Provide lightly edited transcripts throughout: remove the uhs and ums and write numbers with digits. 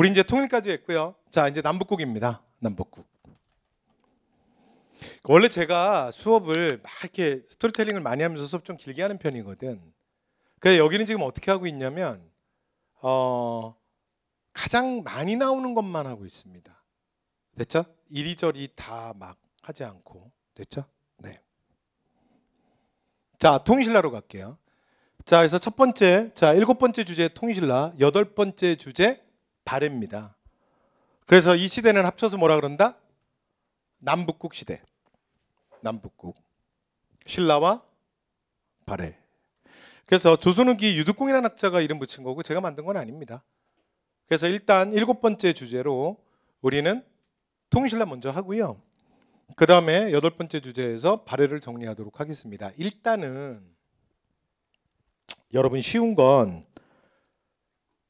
우리 이제 통일까지 했고요. 자, 이제 남북국입니다. 남북국. 원래 제가 수업을 막 이렇게 스토리텔링을 많이 하면서 수업 좀 길게 하는 편이거든. 그래서 여기는 지금 어떻게 하고 있냐면 가장 많이 나오는 것만 하고 있습니다. 됐죠? 이리저리 다 막 하지 않고. 됐죠? 네. 자, 통일신라로 갈게요. 자, 그래서 첫 번째, 자, 7번째 주제 통일신라, 8번째 주제 발해입니다. 그래서 이 시대는 합쳐서 뭐라 그런다? 남북국 시대. 남북국. 신라와 발해. 그래서 조선후기 유득공이라는 학자가 이름 붙인 거고 제가 만든 건 아닙니다. 그래서 일단 7번째 주제로 우리는 통일신라 먼저 하고요. 그 다음에 8번째 주제에서 발해를 정리하도록 하겠습니다. 일단은 여러분 쉬운 건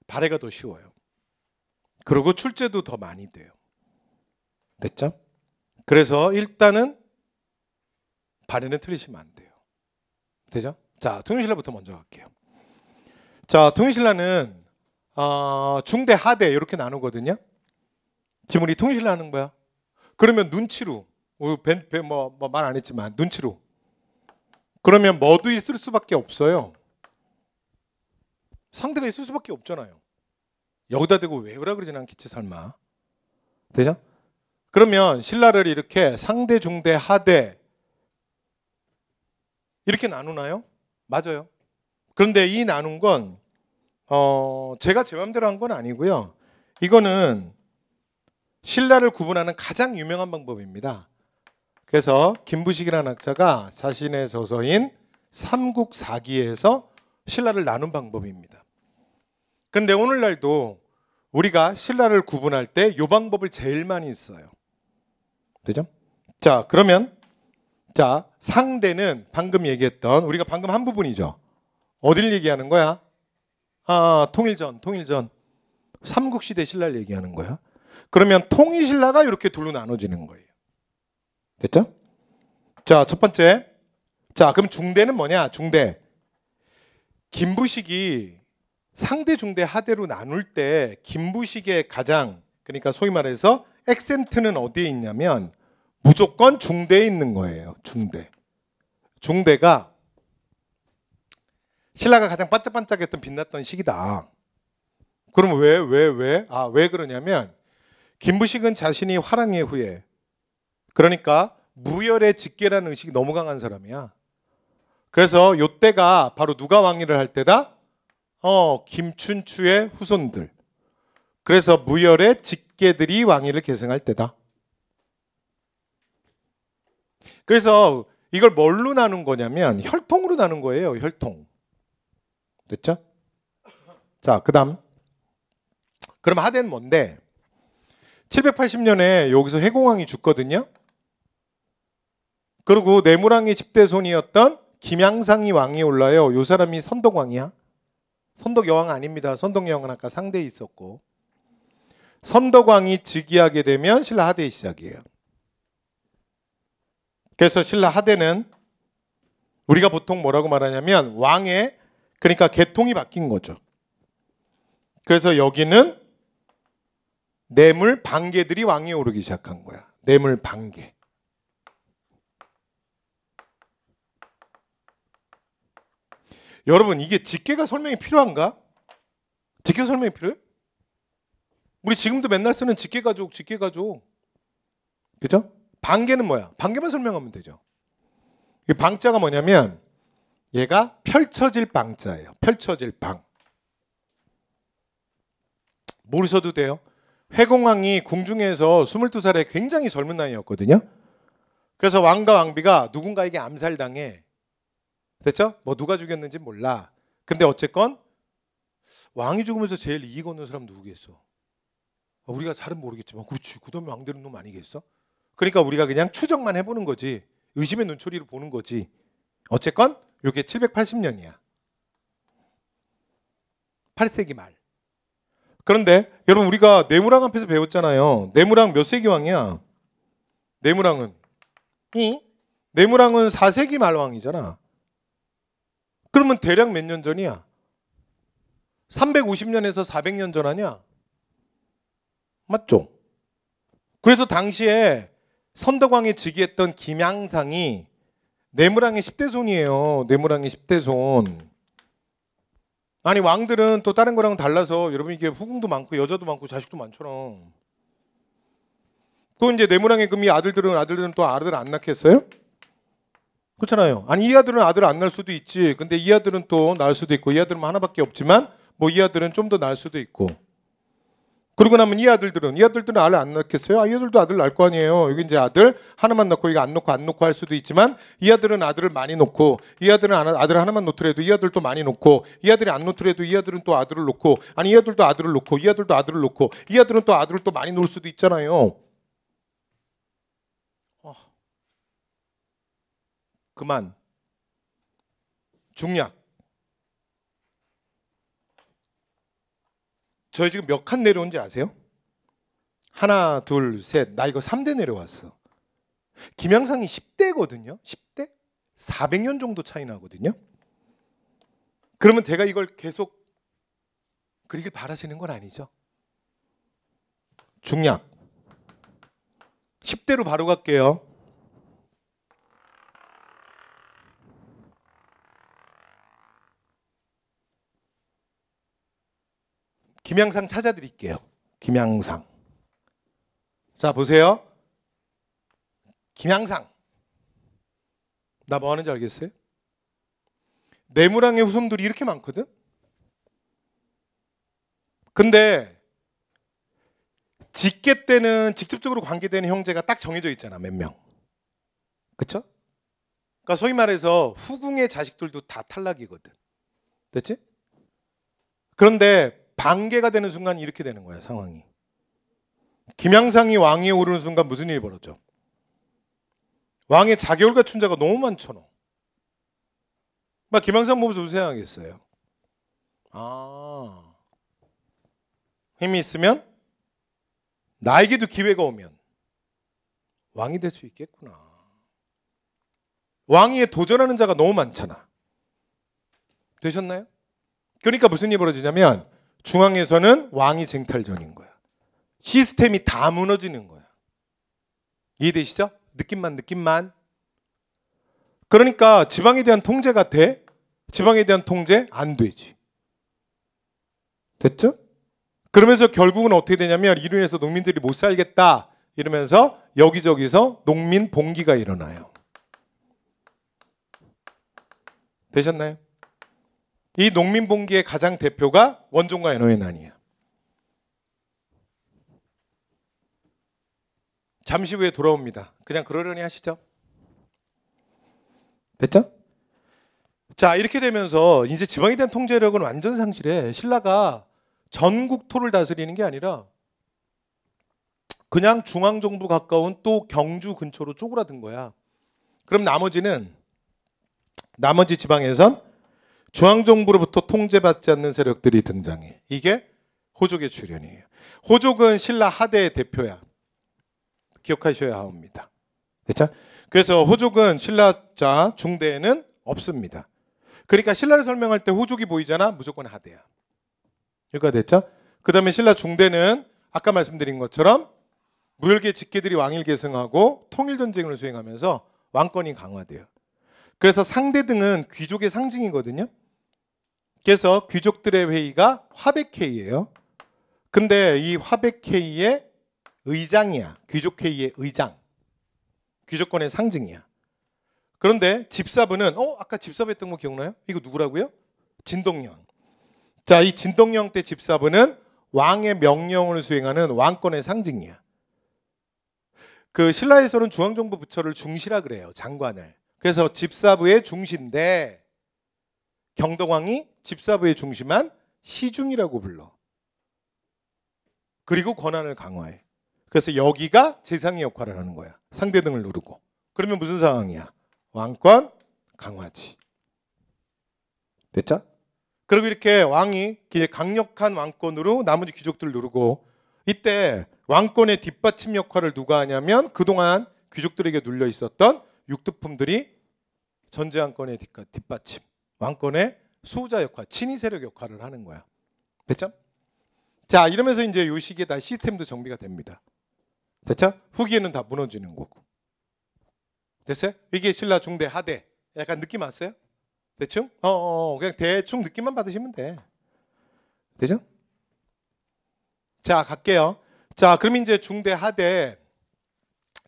발해가 더 쉬워요. 그리고 출제도 더 많이 돼요. 됐죠? 그래서 일단은 발해는 틀리시면 안 돼요. 되죠? 자, 통일신라부터 먼저 갈게요. 자, 통일신라는 중대, 하대 이렇게 나누거든요. 지금 우리 통일신라 하는 거야. 그러면 눈치로 말 안 했지만 눈치로. 그러면 뭐도 있을 수밖에 없어요. 상대가 있을 수밖에 없잖아요. 여기다 대고 외우라 그러진 않겠지 설마. 되죠? 그러면 신라를 이렇게 상대, 중대, 하대 이렇게 나누나요? 맞아요. 그런데 이 나눈 건 제가 제 마음대로 한 건 아니고요. 이거는 신라를 구분하는 가장 유명한 방법입니다. 그래서 김부식이라는 학자가 자신의 저서인 삼국사기에서 신라를 나눈 방법입니다. 근데 오늘날도 우리가 신라를 구분할 때 이 방법을 제일 많이 써요. 되죠? 자, 그러면 자, 상대는 방금 얘기했던 우리가 방금 한 부분이죠. 어딜 얘기하는 거야? 통일전. 삼국시대 신라를 얘기하는 거야. 그러면 통일신라가 이렇게 둘로 나눠지는 거예요. 됐죠? 자, 첫 번째. 자, 그럼 중대는 뭐냐? 중대. 김부식이 상대, 중대, 하대로 나눌 때 김부식의 가장, 그러니까 소위 말해서 액센트는 어디에 있냐면 무조건 중대에 있는 거예요. 중대. 중대가 신라가 가장 반짝반짝했던 빛났던 시기다. 그럼 왜? 왜 그러냐면 김부식은 자신이 화랑의 후예, 그러니까 무열의 직계라는 의식이 너무 강한 사람이야. 그래서 이때가 바로 누가 왕위를 할 때다? 김춘추의 후손들. 그래서 무열의 직계들이 왕위를 계승할 때다. 그래서 이걸 뭘로 나눈 거냐면 혈통으로 나눈 거예요. 혈통. 됐죠? 자, 그다음. 그럼 하대는 뭔데? 780년에 여기서 해공왕이 죽거든요. 그리고 내무랑의 10대 손이었던 김양상이 왕이 올라요. 이 사람이 선덕왕이야. 선덕여왕 아닙니다. 선덕여왕은 아까 상대에 있었고. 선덕왕이 즉위하게 되면 신라 하대의 시작이에요. 그래서 신라 하대는 우리가 보통 뭐라고 말하냐면 왕의, 그러니까 계통이 바뀐 거죠. 그래서 여기는 내물 방계들이 왕위에 오르기 시작한 거야. 내물 방계. 여러분, 이게 직계가 설명이 필요한가? 직계 설명이 필요해? 우리 지금도 맨날 쓰는 직계가족. 그죠? 방계는 뭐야? 방계만 설명하면 되죠. 이 방자가 뭐냐면 얘가 펼쳐질 방자예요. 펼쳐질 방. 모르셔도 돼요. 회공왕이 궁중에서 22살에 굉장히 젊은 나이였거든요. 그래서 왕과 왕비가 누군가에게 암살당해. 됐죠? 뭐 누가 죽였는지 몰라. 근데 어쨌건 왕이 죽으면서 제일 이익 얻는 사람 누구겠어? 우리가 잘은 모르겠지만 그렇지. 그 다음에 왕 되는 놈 아니겠어? 그러니까 우리가 그냥 추정만 해보는 거지. 의심의 눈초리로 보는 거지. 어쨌건 이게 780년이야. 8세기 말. 그런데 여러분 우리가 내무랑 앞에서 배웠잖아요. 내무랑 몇 세기 왕이야? 내무랑은 4세기 말 왕이잖아. 그러면 대략 몇 년 전이야? 350년에서 400년 전 아니야? 맞죠? 그래서 당시에 선덕왕이 즉위했던 김양상이 내무랑의 10대 손이에요. 내무랑의 10대 손. 아니 왕들은 또 다른 거랑은 달라서 여러분 이게 후궁도 많고 여자도 많고 자식도 많잖아. 그 이제 내무랑의 금이 아들들은 또 아들 안 낳겠어요? 그렇잖아요. 아니 이 아들은 아들 안 낳을 수도 있지. 근데 이 아들은 또 낳을 수도 있고 이 아들은 하나밖에 없지만 뭐 이 아들은 좀 더 낳을 수도 있고. 그러고 나면 이 아들들은 아들 안 낳겠어요? 이 아들도 아들 낳을 거 아니에요. 여기 이제 아들 하나만 낳고 이거 안 놓고 할 수도 있지만 이 아들은 아들을 많이 놓고 이 아들은 아들 하나만 놓더라도 이 아들도 많이 놓고 이 아들이 안 놓더라도 이 아들은 또 아들을 놓고 아니 이 아들도 아들을 놓고 이 아들도 아들을 놓고 이 아들은 또 아들을 또 많이 놓을 수도 있잖아요. 그만. 중략. 저희 지금 몇 칸 내려온지 아세요? 하나, 둘, 셋. 나 이거 3대 내려왔어. 김양상이 10대거든요. 10대? 400년 정도 차이 나거든요. 그러면 제가 이걸 계속 그리길 바라시는 건 아니죠? 중략. 10대로 바로 갈게요. 김양상 찾아드릴게요. 김양상. 자 보세요. 김양상. 나 뭐 하는지 알겠어요? 내무랑의 후손들이 이렇게 많거든. 근데 직계 때는 직접적으로 관계되는 형제가 딱 정해져 있잖아. 몇 명. 그쵸? 그러니까 소위 말해서 후궁의 자식들도 다 탈락이거든. 됐지? 그런데 반계가 되는 순간 이렇게 되는 거야. 상황이. 김양상이 왕위에 오르는 순간 무슨 일이 벌어져? 왕의 자결과 춘자가 너무 많잖아. 막 김양상 보면서 무슨 생각하겠어요? 아, 힘이 있으면 나에게도 기회가 오면 왕이 될 수 있겠구나. 왕위에 도전하는 자가 너무 많잖아. 되셨나요? 그러니까 무슨 일이 벌어지냐면 중앙에서는 왕이 쟁탈전인 거야. 시스템이 다 무너지는 거야. 이해되시죠? 느낌만. 그러니까 지방에 대한 통제가 돼? 지방에 대한 통제 안 되지. 됐죠? 그러면서 결국은 어떻게 되냐면 이로 인해서 농민들이 못 살겠다 이러면서 여기저기서 농민 봉기가 일어나요. 되셨나요? 이 농민 봉기의 가장 대표가 원종과 연호의 난이야. 잠시 후에 돌아옵니다. 그냥 그러려니 하시죠. 됐죠? 자 이렇게 되면서 이제 지방에 대한 통제력은 완전 상실해. 신라가 전국토를 다스리는 게 아니라 그냥 중앙정부 가까운 또 경주 근처로 쪼그라든 거야. 그럼 나머지 지방에선 중앙정부로부터 통제받지 않는 세력들이 등장해. 이게 호족의 출현이에요. 호족은 신라 하대의 대표야. 기억하셔야 합니다. 됐죠? 그래서 호족은 신라자 중대에는 없습니다. 그러니까 신라를 설명할 때 호족이 보이잖아. 무조건 하대야. 여기가 됐죠? 그 다음에 신라 중대는 아까 말씀드린 것처럼 무열계 직계들이 왕위를 계승하고 통일전쟁을 수행하면서 왕권이 강화돼요. 그래서 상대 등은 귀족의 상징이거든요. 그래서 귀족들의 회의가 화백회의예요. 근데 이 화백회의의 의장이야. 귀족회의의 의장. 귀족권의 상징이야. 그런데 집사부는 아까 집사부 했던 거 기억나요? 이거 누구라고요? 진덕령. 자, 이 진덕령 때 집사부는 왕의 명령을 수행하는 왕권의 상징이야. 그 신라에서는 중앙정부 부처를 중시라 그래요. 장관을. 그래서 집사부의 중시인데 경덕왕이 집사부의 중시만 시중이라고 불러. 그리고 권한을 강화해. 그래서 여기가 재상의 역할을 하는 거야. 상대 등을 누르고. 그러면 무슨 상황이야? 왕권 강화지. 됐죠? 그리고 이렇게 왕이 강력한 왕권으로 나머지 귀족들을 누르고 이때 왕권의 뒷받침 역할을 누가 하냐면 그동안 귀족들에게 눌려 있었던 육두품들이 전제 왕권의 뒷받침, 왕권의 수호자 역할, 친위 세력 역할을 하는 거야. 됐죠? 자, 이러면서 이제 요 시기에 다 시스템도 정비가 됩니다. 됐죠? 후기에는 다 무너지는 거고. 됐어요? 이게 신라 중대 하대. 약간 느낌 왔어요? 대충? 그냥 대충 느낌만 받으시면 돼. 되죠? 자, 갈게요. 자, 그럼 이제 중대 하대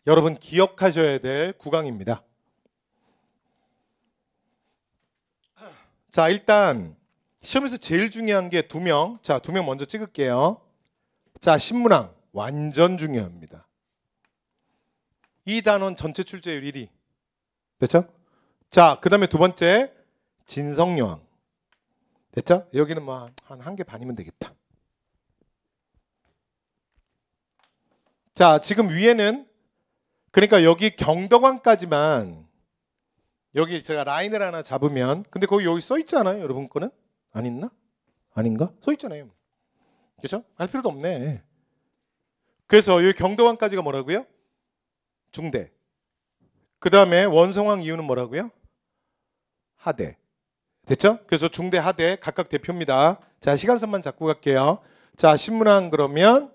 여러분 기억하셔야 될 구강입니다. 자, 일단 시험에서 제일 중요한 게 2명. 자, 2명 먼저 찍을게요. 자, 신문왕 완전 중요합니다. 이 단원 전체 출제율 1위. 됐죠? 자, 그 다음에 두 번째 진성여왕. 됐죠? 여기는 뭐 한 개 반이면 되겠다. 자, 지금 위에는 그러니까 여기 경덕왕까지만 여기 제가 라인을 하나 잡으면 근데 거기 여기 써 있잖아요. 여러분 거는? 안 있나? 아닌가? 써 있잖아요. 그렇죠? 알 필요도 없네. 그래서 여기 경덕왕까지가 뭐라고요? 중대. 그 다음에 원성왕 이유는 뭐라고요? 하대. 됐죠? 그래서 중대 하대 각각 대표입니다. 자, 시간선만 잡고 갈게요. 자, 신문왕 그러면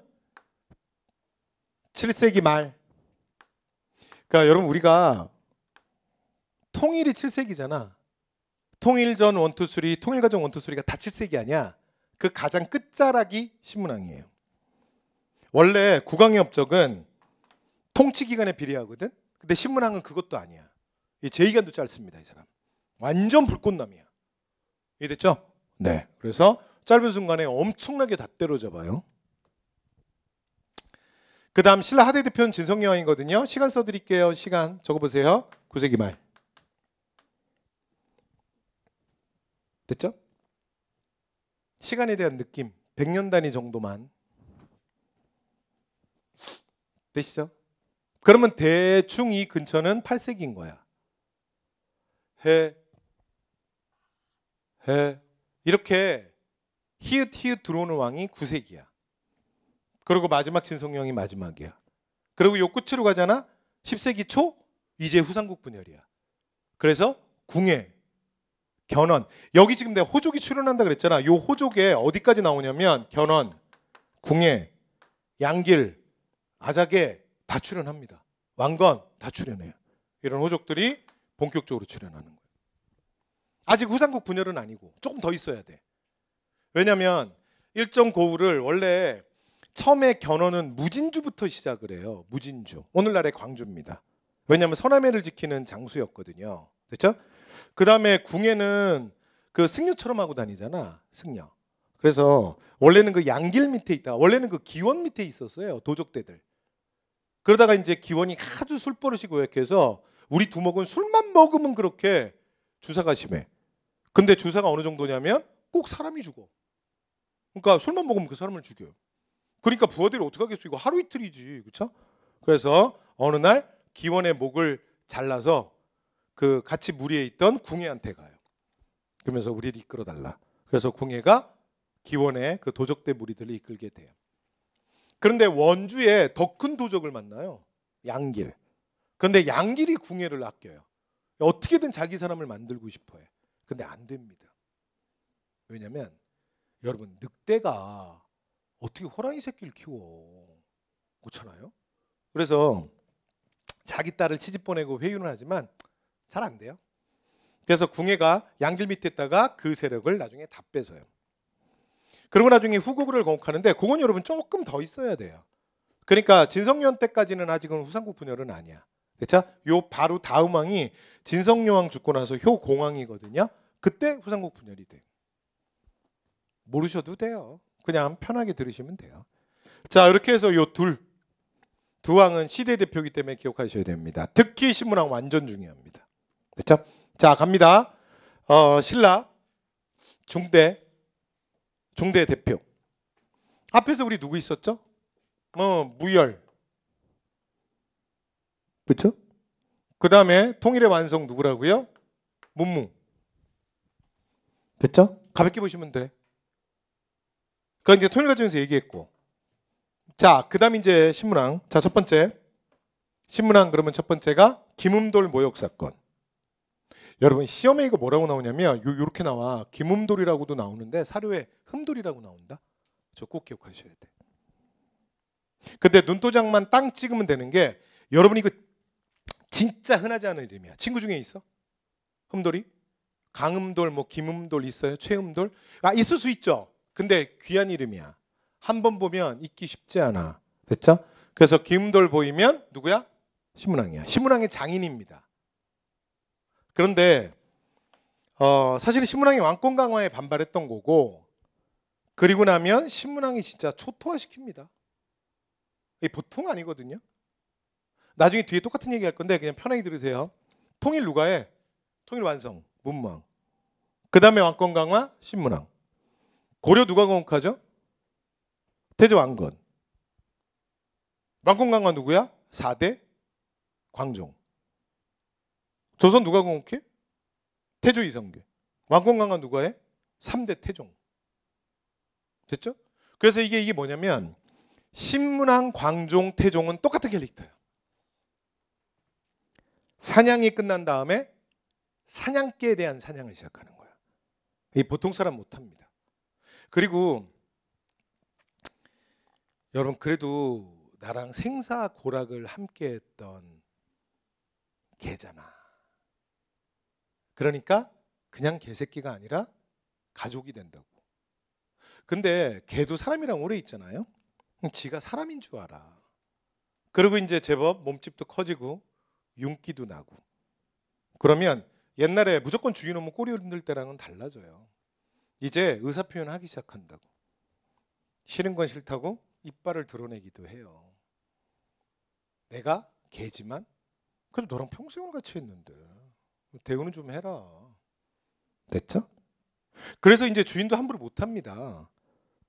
7세기 말. 그러니까 여러분 우리가 통일이 7세기잖아. 통일전 1, 2, 3, 통일과정 1, 2, 3가 다 7세기 아니야. 그 가장 끝자락이 신문왕이에요. 원래 국왕의 업적은 통치기간에 비례하거든. 근데 신문왕은 그것도 아니야. 이 제2기간도 짧습니다. 이 사람. 완전 불꽃남이야. 이해됐죠? 네. 그래서 짧은 순간에 엄청나게 다 때려잡아요. 그 다음 신라 하대 대표는 진성여왕이거든요. 시간 써드릴게요. 시간 적어보세요. 9세기 말. 됐죠? 시간에 대한 느낌 100년 단위 정도만 되시죠? 그러면 대충 이 근처는 8세기인 거야. 이렇게 히읗 들어오는 왕이 9세기야. 그리고 마지막 진성여왕이 마지막이야. 그리고 요 끝으로 가잖아. 10세기 초 이제 후삼국 분열이야. 그래서 궁예, 견원. 여기 지금 내가 호족이 출연한다 그랬잖아. 요 호족에 어디까지 나오냐면 견원, 궁예, 양길, 아작에 다 출연합니다. 왕건 다 출연해요. 이런 호족들이 본격적으로 출연하는 거예요. 아직 후삼국 분열은 아니고 조금 더 있어야 돼. 왜냐하면 일정 고을을 원래 처음에 견원은 무진주부터 시작을 해요. 무진주. 오늘날의 광주입니다. 왜냐하면 서남해를 지키는 장수였거든요. 됐죠? 그 다음에 궁예는 그 승려처럼 하고 다니잖아. 승려. 그래서 원래는 그 양길 밑에 있다. 원래는 그 기원 밑에 있었어요. 도적대들. 그러다가 이제 기원이 아주 술버릇이 고약해서 우리 두목은 술만 먹으면 그렇게 주사가 심해. 근데 주사가 어느 정도냐면 꼭 사람이 죽어. 그러니까 술만 먹으면 그 사람을 죽여요. 그러니까 부하들이 어떻게 하겠어? 이거 하루 이틀이지. 그렇죠? 그래서 어느 날 기원의 목을 잘라서 그 같이 무리에 있던 궁예한테 가요. 그러면서 우리를 이끌어 달라. 그래서 궁예가 기원의 그 도적대 무리들을 이끌게 돼요. 그런데 원주에 더 큰 도적을 만나요. 양길. 그런데 양길이 궁예를 아껴요. 어떻게든 자기 사람을 만들고 싶어해. 근데 안 됩니다. 왜냐면 여러분 늑대가 어떻게 호랑이 새끼를 키워? 그렇잖아요. 그래서 자기 딸을 시집 보내고 회유는 하지만 잘 안 돼요. 그래서 궁예가 양길 밑에 있다가 그 세력을 나중에 다 뺏어요. 그리고 나중에 후국을 건국하는데 그건 여러분 조금 더 있어야 돼요. 그러니까 진성여왕 때까지는 아직은 후삼국 분열은 아니야. 그렇죠? 요 바로 다음 왕이 진성여왕 죽고 나서 효공왕이거든요. 그때 후삼국 분열이 돼. 모르셔도 돼요. 그냥 편하게 들으시면 돼요. 자, 이렇게 해서 요 두 왕은 시대 대표이기 때문에 기억하셔야 됩니다. 특히 신문왕 완전 중요합니다. 됐죠? 자, 갑니다. 신라 중대 대표. 앞에서 우리 누구 있었죠? 무열. 그렇죠? 그 다음에 통일의 완성 누구라고요? 문무. 됐죠? 가볍게 보시면 돼. 그러니까 이제 통일 과정에서 얘기했고. 자, 그 다음 이제 신문왕. 자, 첫 번째. 신문왕 그러면 첫 번째가 김음돌 모욕 사건. 여러분 시험에 이거 뭐라고 나오냐면 요렇게 나와. 김음돌이라고도 나오는데 사료에 흠돌이라고 나온다. 저 꼭 기억하셔야 돼. 근데 눈도장만 땅 찍으면 되는 게 여러분 이거 진짜 흔하지 않은 이름이야. 친구 중에 있어? 흠돌이? 강음돌, 뭐 김음돌 있어요? 최음돌? 아, 있을 수 있죠. 근데 귀한 이름이야. 한 번 보면 잊기 쉽지 않아. 됐죠? 그래서 김음돌 보이면 누구야? 신문왕이야. 신문왕의 장인입니다. 그런데 사실 신문왕이 왕권 강화에 반발했던 거고, 그리고 나면 신문왕이 진짜 초토화시킵니다. 이게 보통 아니거든요. 나중에 뒤에 똑같은 얘기 할 건데 그냥 편하게 들으세요. 통일 누가 해? 통일 완성, 문무왕. 그 다음에 왕권 강화, 신문왕. 고려 누가 건국하죠? 태조 왕건. 왕권 강화 누구야? 4대 광종. 조선 누가 건국해? 태조 이성계. 왕권 강화 누가 해? 3대 태종. 됐죠? 그래서 이게 뭐냐면 신문왕, 광종, 태종은 똑같은 캐릭터예요. 사냥이 끝난 다음에 사냥개에 대한 사냥을 시작하는 거야. 이 보통 사람 못합니다. 그리고 여러분 그래도 나랑 생사고락을 함께했던 개잖아. 그러니까 그냥 개새끼가 아니라 가족이 된다고. 근데 개도 사람이랑 오래 있잖아요. 지가 사람인 줄 알아. 그리고 이제 제법 몸집도 커지고 윤기도 나고. 그러면 옛날에 무조건 주인 오면 꼬리 흔들 때랑은 달라져요. 이제 의사표현 하기 시작한다고. 싫은 건 싫다고 이빨을 드러내기도 해요. 내가 개지만 그래도 너랑 평생을 같이 했는데 대우는 좀 해라. 됐죠? 그래서 이제 주인도 함부로 못합니다.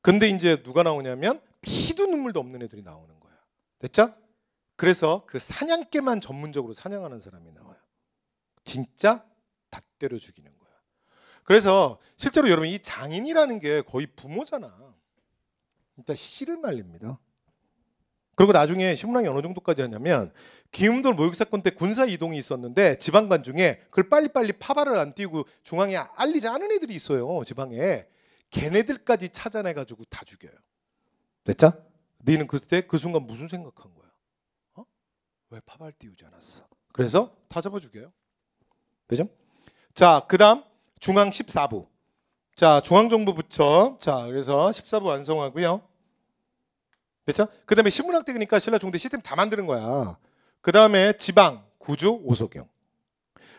근데 이제 누가 나오냐면 피도 눈물도 없는 애들이 나오는 거야. 됐죠? 그래서 그 사냥개만 전문적으로 사냥하는 사람이 나와요. 진짜 다 때려 죽이는 거야. 그래서 실제로 여러분 이 장인이라는 게 거의 부모잖아. 일단 씨를 말립니다. 그리고 나중에 신문왕이 어느 정도까지 하냐면 기음돌 모욕 사건 때 군사 이동이 있었는데 지방관 중에 그걸 빨리빨리 파발을 안 띄우고 중앙에 알리지 않은 애들이 있어요. 지방에. 걔네들까지 찾아내가지고 다 죽여요. 됐죠? 너희는 그때 그 순간 무슨 생각한 거야? 왜 파발 띄우지 않았어? 그래서 다 잡아 죽여요. 되죠? 자, 그다음 중앙 14부. 자, 중앙정보부처. 자, 그래서 14부 완성하고요. 됐죠? 그다음에 신문학 때 그러니까 신라 종대 시스템 다 만드는 거야. 그다음에 지방 구주 오소경.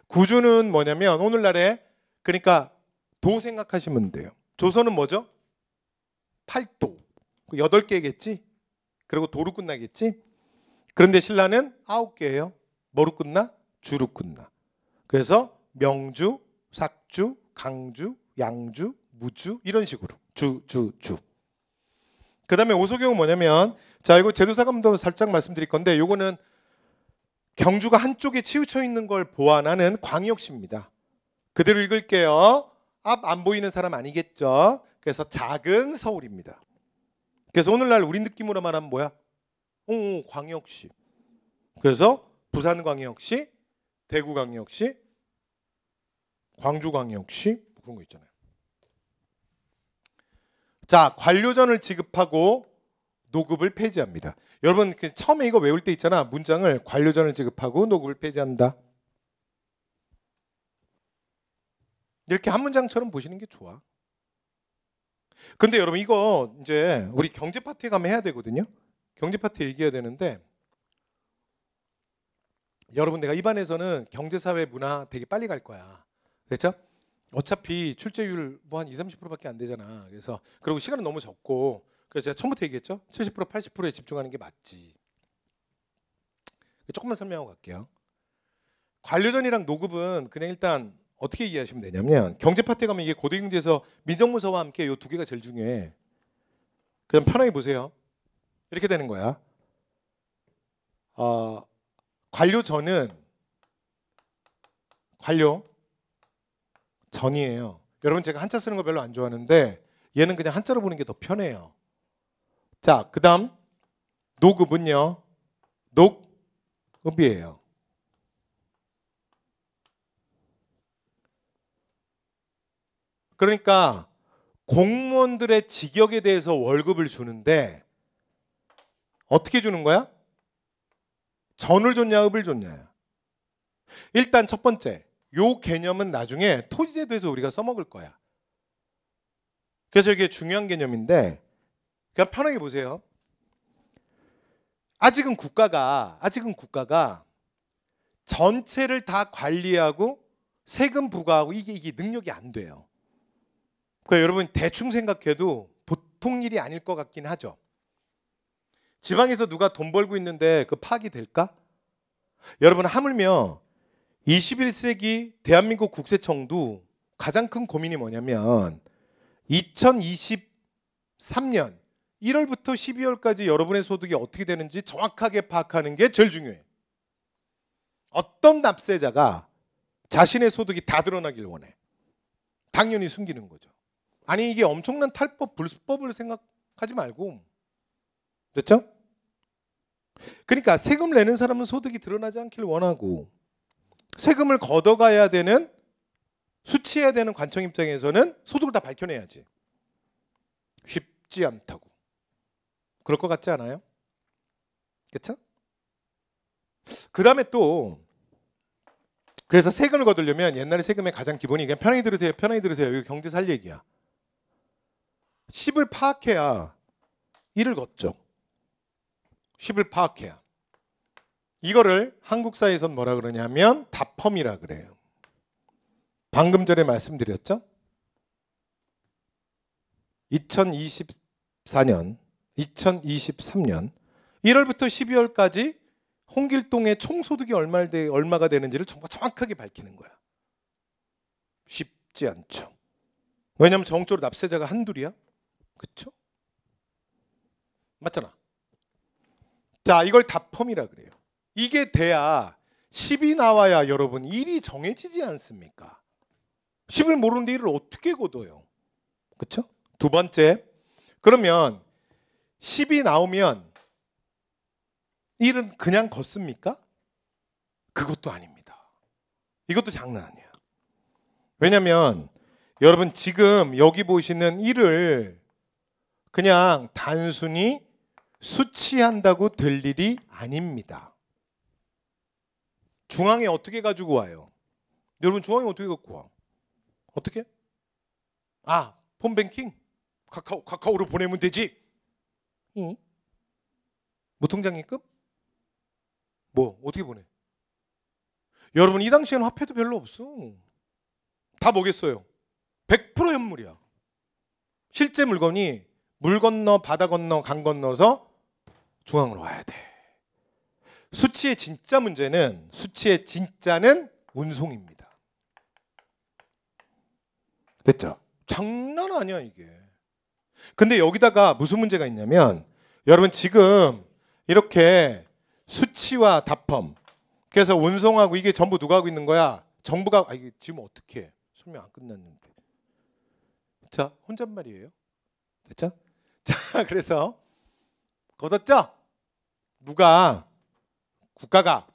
구주는 뭐냐면 오늘날에 그러니까 도 생각하시면 돼요. 조선은 뭐죠? 8도. 8개겠지? 그리고 도로 끝나겠지? 그런데 신라는 9개예요. 뭐로 끝나? 주로 끝나. 그래서 명주, 삭주, 강주, 양주, 무주 이런 식으로 주. 그 다음에 오소경은 뭐냐면 자 이거 제도사감도 살짝 말씀드릴 건데 요거는 경주가 한쪽에 치우쳐 있는 걸 보완하는 광역시입니다. 그대로 읽을게요. 앞 안 보이는 사람 아니겠죠? 그래서 작은 서울입니다. 그래서 오늘날 우리 느낌으로 말하면 뭐야? 광역시. 그래서 부산광역시, 대구광역시, 광주광역시 그런 거 있잖아요. 자, 관료전을 지급하고 노급을 폐지합니다. 여러분 처음에 이거 외울 때 있잖아. 문장을 관료전을 지급하고 노급을 폐지한다. 이렇게 한 문장처럼 보시는 게 좋아. 근데 여러분 이거 이제 우리 경제 파트에 가면 해야 되거든요. 경제 파트 얘기해야 되는데 여러분 내가 입안에서는 경제사회 문화 되게 빨리 갈 거야. 그렇죠? 어차피 출제율 뭐 한 20-30%밖에 안 되잖아. 그래서 그리고 시간은 너무 적고 그래서 제가 처음부터 얘기했죠. 70% 80%에 집중하는 게 맞지. 조금만 설명하고 갈게요. 관료전이랑 노급은 그냥 일단 어떻게 이해하시면 되냐면 경제 파트에 가면 이게 고대경제에서 민정문서와 함께 이 두 개가 제일 중요해. 그냥 편하게 보세요. 이렇게 되는 거야. 관료전은 관료전이에요. 여러분 제가 한자 쓰는 거 별로 안 좋아하는데 얘는 그냥 한자로 보는 게 더 편해요. 자, 그 다음 노급은요. 녹읍이에요. 그러니까 공무원들의 직역에 대해서 월급을 주는데 어떻게 주는 거야? 전을 줬냐, 읍을 줬냐. 일단 첫 번째, 요 개념은 나중에 토지제도에서 우리가 써먹을 거야. 그래서 이게 중요한 개념인데 그냥 편하게 보세요. 아직은 국가가 전체를 다 관리하고 세금 부과하고 이게 능력이 안 돼요. 그러니까 여러분 대충 생각해도 보통 일이 아닐 것 같긴 하죠. 지방에서 누가 돈 벌고 있는데 그 파악이 될까? 여러분 하물며 21세기 대한민국 국세청도 가장 큰 고민이 뭐냐면 2023년 1월부터 12월까지 여러분의 소득이 어떻게 되는지 정확하게 파악하는 게 제일 중요해요. 어떤 납세자가 자신의 소득이 다 드러나길 원해? 당연히 숨기는 거죠. 아니 이게 엄청난 탈법, 불법을 생각하지 말고, 됐죠? 그러니까 세금 내는 사람은 소득이 드러나지 않길 원하고 세금을 걷어가야 되는, 수치해야 되는 관청 입장에서는 소득을 다 밝혀내야지. 쉽지 않다고. 그럴 것 같지 않아요? 그렇죠? 그 다음에 또 그래서 세금을 거두려면 옛날에 세금의 가장 기본이 그냥 편하게 들으세요. 편하게 들으세요. 이거 경제 살 얘기야. 10을 파악해야 1을 걷죠. 10을 파악해야. 이거를 한국사에선 뭐라 그러냐면 다펌이라 그래요. 방금 전에 말씀드렸죠? 2023년 1월부터 12월까지 홍길동의 총소득이 얼마가 되는지를 정확하게 밝히는 거야. 쉽지 않죠. 왜냐하면 정적으로 납세자가 한둘이야. 그렇죠? 맞잖아. 자, 이걸 다펌이라 그래요. 이게 돼야 10이 나와야 여러분 1이 정해지지 않습니까? 10을 모르는데 1을 어떻게 거둬요? 그렇죠? 두 번째, 그러면 10이 나오면 1은 그냥 걷습니까? 그것도 아닙니다. 이것도 장난 아니야. 왜냐하면 여러분 지금 여기 보시는 1을 그냥 단순히 수치한다고 될 일이 아닙니다. 중앙에 어떻게 가지고 와요? 여러분 중앙에 어떻게 갖고 와? 어떻게? 아, 폰뱅킹? 카카오로 보내면 되지. 뭐 통장입금? 뭐 어떻게 보내? 여러분 이 당시에는 화폐도 별로 없어. 다 뭐겠어요? 100% 현물이야. 실제 물건이 물 건너 바다 건너 강 건너서 중앙으로 와야 돼. 수치의 진짜는 운송입니다. 됐죠? 장난 아니야 이게. 근데 여기다가 무슨 문제가 있냐면 여러분 지금 이렇게 수치와 다펌, 그래서 운송하고 이게 전부 누가 하고 있는 거야? 정부가. 이게 지금 어떻게 해? 설명 안 끝났는데. 자, 혼잣말이에요. 됐죠? 자, 그래서 거뒀죠? 누가? 국가가,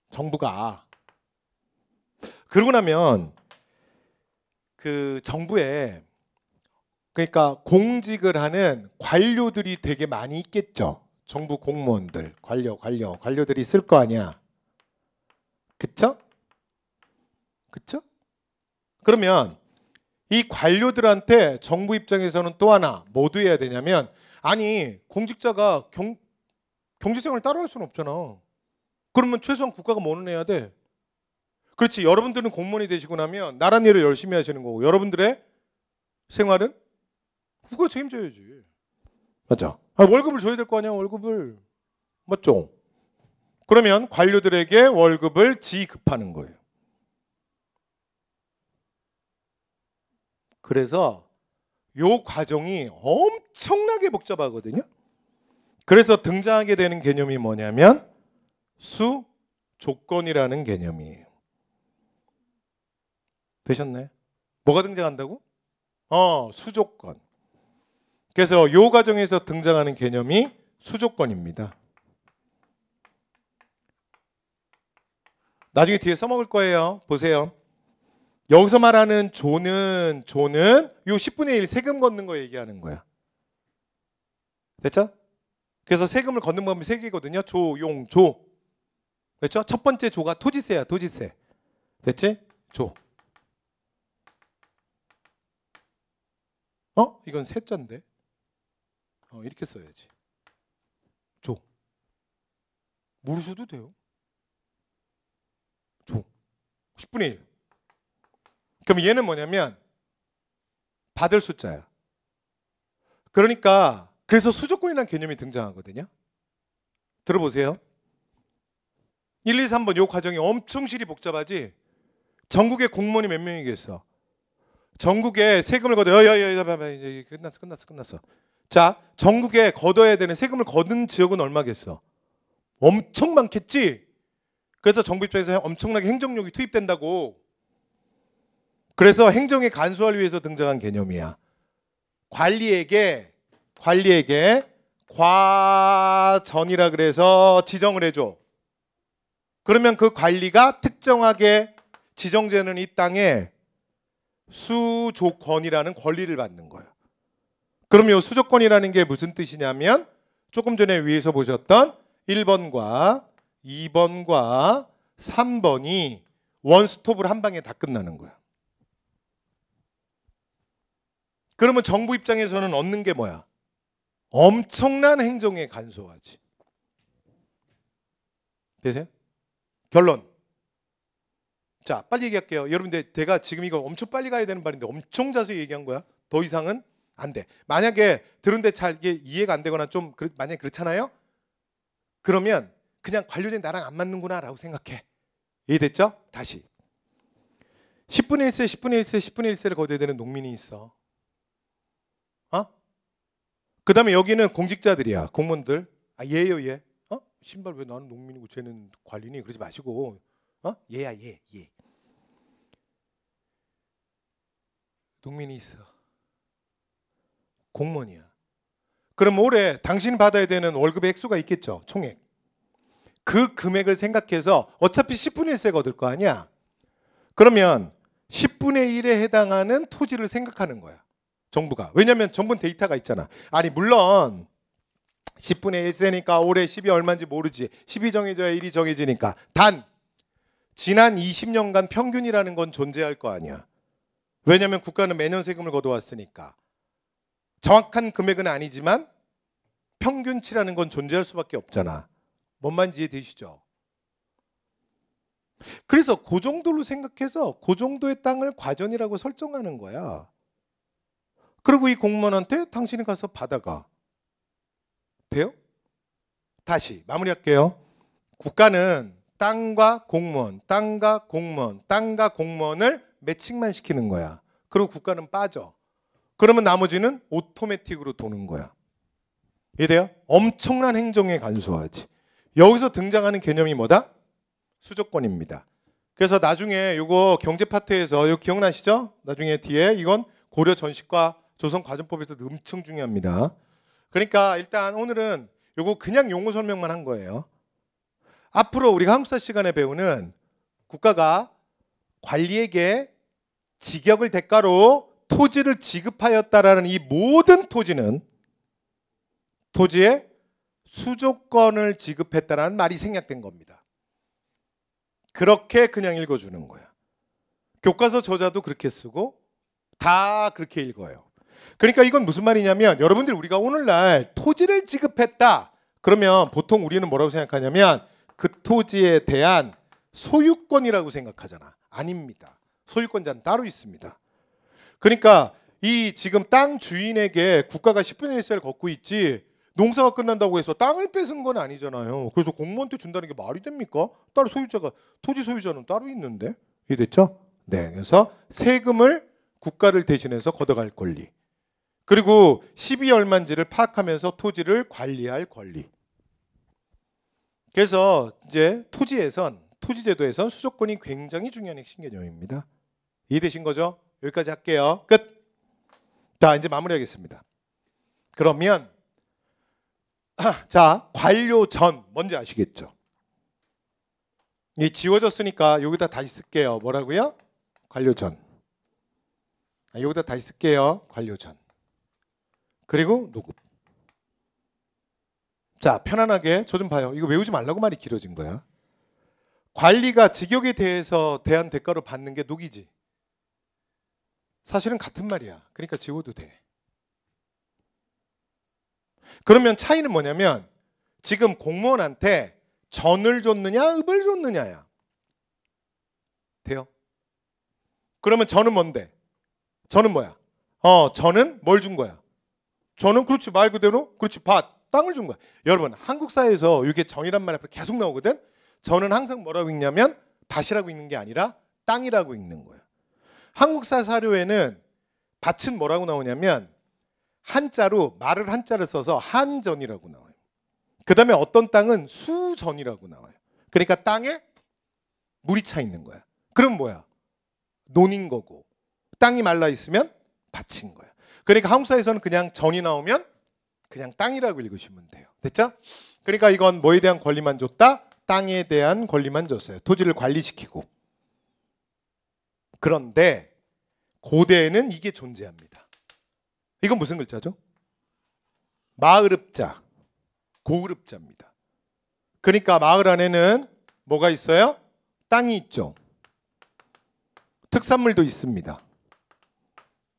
정부가. 그러고 나면 그 정부에 그러니까 공직을 하는 관료들이 되게 많이 있겠죠. 정부 공무원들, 관료들이 있을 거 아니야. 그쵸? 그쵸? 그러면 이 관료들한테 정부 입장에서는 또 하나 뭐 해야 되냐면, 아니 공직자가 경제생활을 따라할 수는 없잖아. 그러면 최소한 국가가 뭐는 해야 돼? 그렇지. 여러분들은 공무원이 되시고 나면 나라 일을 열심히 하시는 거고 여러분들의 생활은 국가가 책임져야지. 맞아. 월급을 줘야 될 거 아니야. 월급을. 맞죠? 그러면 관료들에게 월급을 지급하는 거예요. 그래서 요 과정이 엄청나게 복잡하거든요. 그래서 등장하게 되는 개념이 뭐냐면 수조건이라는 개념이에요. 되셨나요? 뭐가 등장한다고? 수조건. 그래서 요 과정에서 등장하는 개념이 수조건입니다. 나중에 뒤에 써먹을 거예요. 보세요. 여기서 말하는 조는 요 10분의 1 세금 걷는 거 얘기하는 거야. 됐죠? 그래서 세금을 걷는 방법이 3개거든요. 조, 용, 조. 됐죠? 첫 번째 조가 토지세야, 토지세. 됐지? 조. 이건 세자인데. 이렇게 써야지. 조. 모르셔도 돼요. 조. 10분의 1. 그럼 얘는 뭐냐면 받을 숫자야. 그러니까 그래서 수조권이라는 개념이 등장하거든요. 들어보세요. 1, 2, 3번 요 과정이 엄청 실이 복잡하지. 전국에 공무원이 몇 명이겠어? 전국에 세금을 걷어. 이제 끝났어. 자, 전국에 걷어야 되는 세금을 걷은 지역은 얼마겠어? 엄청 많겠지. 그래서 정부 입장에서 엄청나게 행정력이 투입된다고. 그래서 행정에 간소화를 위해서 등장한 개념이야. 관리에게 과전이라 그래서 지정을 해줘. 그러면 그 관리가 특정하게 지정되는 이 땅에 수조권이라는 권리를 받는 거예요. 그럼 이 수조권이라는 게 무슨 뜻이냐면 조금 전에 위에서 보셨던 1번과 2번과 3번이 원스톱으로 한 방에 다 끝나는 거야. 그러면 정부 입장에서는 얻는 게 뭐야? 엄청난 행정에 간소화지. 되세요? 결론. 자, 빨리 얘기할게요. 여러분들, 제가 지금 이거 엄청 빨리 가야 되는 말인데 엄청 자세히 얘기한 거야. 더 이상은 안 돼. 만약에 들은데 잘 이해가 안 되거나 좀 만약에 그렇잖아요? 그러면 그냥 관료된 나랑 안 맞는구나 라고 생각해. 이해됐죠? 다시. 10분의 1세, 10분의 1세, 10분의 1세를 거둬야 되는 농민이 있어. 그 다음에 여기는 공직자들이야. 공무원들. 얘요 얘. 신발 왜 나는 농민이고 쟤는 관리니? 그러지 마시고. 얘야 얘. 농민이 있어. 공무원이야. 그럼 올해 당신이 받아야 되는 월급의 액수가 있겠죠. 총액. 그 금액을 생각해서 어차피 10분의 1세 거둘 거 아니야. 그러면 10분의 1에 해당하는 토지를 생각하는 거야. 정부가. 왜냐하면 정부는 데이터가 있잖아. 아니 물론 10분의 1세니까 올해 10이 얼마인지 모르지. 10이 정해져야 1이 정해지니까. 단 지난 20년간 평균이라는 건 존재할 거 아니야. 왜냐하면 국가는 매년 세금을 걷어왔으니까. 정확한 금액은 아니지만 평균치라는 건 존재할 수밖에 없잖아. 뭔 말인지 이해되시죠? 그래서 그 정도로 생각해서 그 정도의 땅을 과전이라고 설정하는 거야. 그리고 이 공무원한테 당신이 가서 받아가. 돼요? 다시 마무리할게요. 국가는 땅과 공무원, 땅과 공무원을 매칭만 시키는 거야. 그리고 국가는 빠져. 그러면 나머지는 오토매틱으로 도는 거야. 이해돼요? 엄청난 행정에 간소화하지. 여기서 등장하는 개념이 뭐다? 수조권입니다. 그래서 나중에 이거 경제 파트에서 이거 기억나시죠? 나중에 뒤에 이건 고려 전식과 조선 과정법에서 엄청 중요합니다. 그러니까 일단 오늘은 이거 그냥 용어 설명만 한 거예요. 앞으로 우리가 한국사 시간에 배우는 국가가 관리에게 직역을 대가로 토지를 지급하였다라는 이 모든 토지는 토지에 수조권을 지급했다라는 말이 생략된 겁니다. 그렇게 그냥 읽어주는 거야. 교과서 저자도 그렇게 쓰고 다 그렇게 읽어요. 그러니까 이건 무슨 말이냐면 여러분들 우리가 오늘날 토지를 지급했다. 그러면 보통 우리는 뭐라고 생각하냐면 그 토지에 대한 소유권이라고 생각하잖아. 아닙니다. 소유권자는 따로 있습니다. 그러니까 이 지금 땅 주인에게 국가가 10분의 1세를 걷고 있지 농사가 끝난다고 해서 땅을 뺏은 건 아니잖아요. 그래서 공무원한테 준다는 게 말이 됩니까? 따로 소유자가 토지 소유자는 따로 있는데. 이해됐죠? 네. 그래서 세금을 국가를 대신해서 걷어갈 권리. 그리고 10이 얼마인지를 파악하면서 토지를 관리할 권리. 그래서 이제 토지제도에선 수조권이 굉장히 중요한 핵심 개념입니다. 이해되신 거죠? 여기까지 할게요. 끝. 자, 이제 마무리하겠습니다. 그러면 자, 관료전 뭔지 아시겠죠? 이 지워졌으니까 여기다 다시 쓸게요. 뭐라고요? 관료전. 여기다 다시 쓸게요. 관료전. 그리고 노급. 자, 편안하게 저 좀 봐요. 이거 외우지 말라고 말이 길어진 거야. 관리가 직역에 대한 대가로 받는 게 녹이지. 사실은 같은 말이야. 그러니까 지워도 돼. 그러면 차이는 뭐냐면 지금 공무원한테 전을 줬느냐 읍을 줬느냐야. 돼요? 그러면 전은 뭔데? 전은 뭐야? 전은 뭘 준 거야? 전은 그렇지 말 그대로 그렇지 땅을 준 거야. 여러분 한국 사회에서 이게 전이란 말 앞에 계속 나오거든. 전은 항상 뭐라고 읽냐면 밭이라고 읽는 게 아니라 땅이라고 읽는 거야. 한국사 사료에는 밭은 뭐라고 나오냐면 한자로 말을 한자를 써서 한전이라고 나와요. 그 다음에 어떤 땅은 수전이라고 나와요. 그러니까 땅에 물이 차 있는 거야. 그럼 뭐야? 논인 거고 땅이 말라 있으면 밭인 거야. 그러니까 한국사에서는 그냥 전이 나오면 그냥 땅이라고 읽으시면 돼요. 됐죠? 그러니까 이건 뭐에 대한 권리만 줬다? 땅에 대한 권리만 줬어요. 토지를 관리시키고. 그런데 고대에는 이게 존재합니다. 이건 무슨 글자죠? 마을읍자, 고을읍자입니다. 그러니까 마을 안에는 뭐가 있어요? 땅이 있죠. 특산물도 있습니다.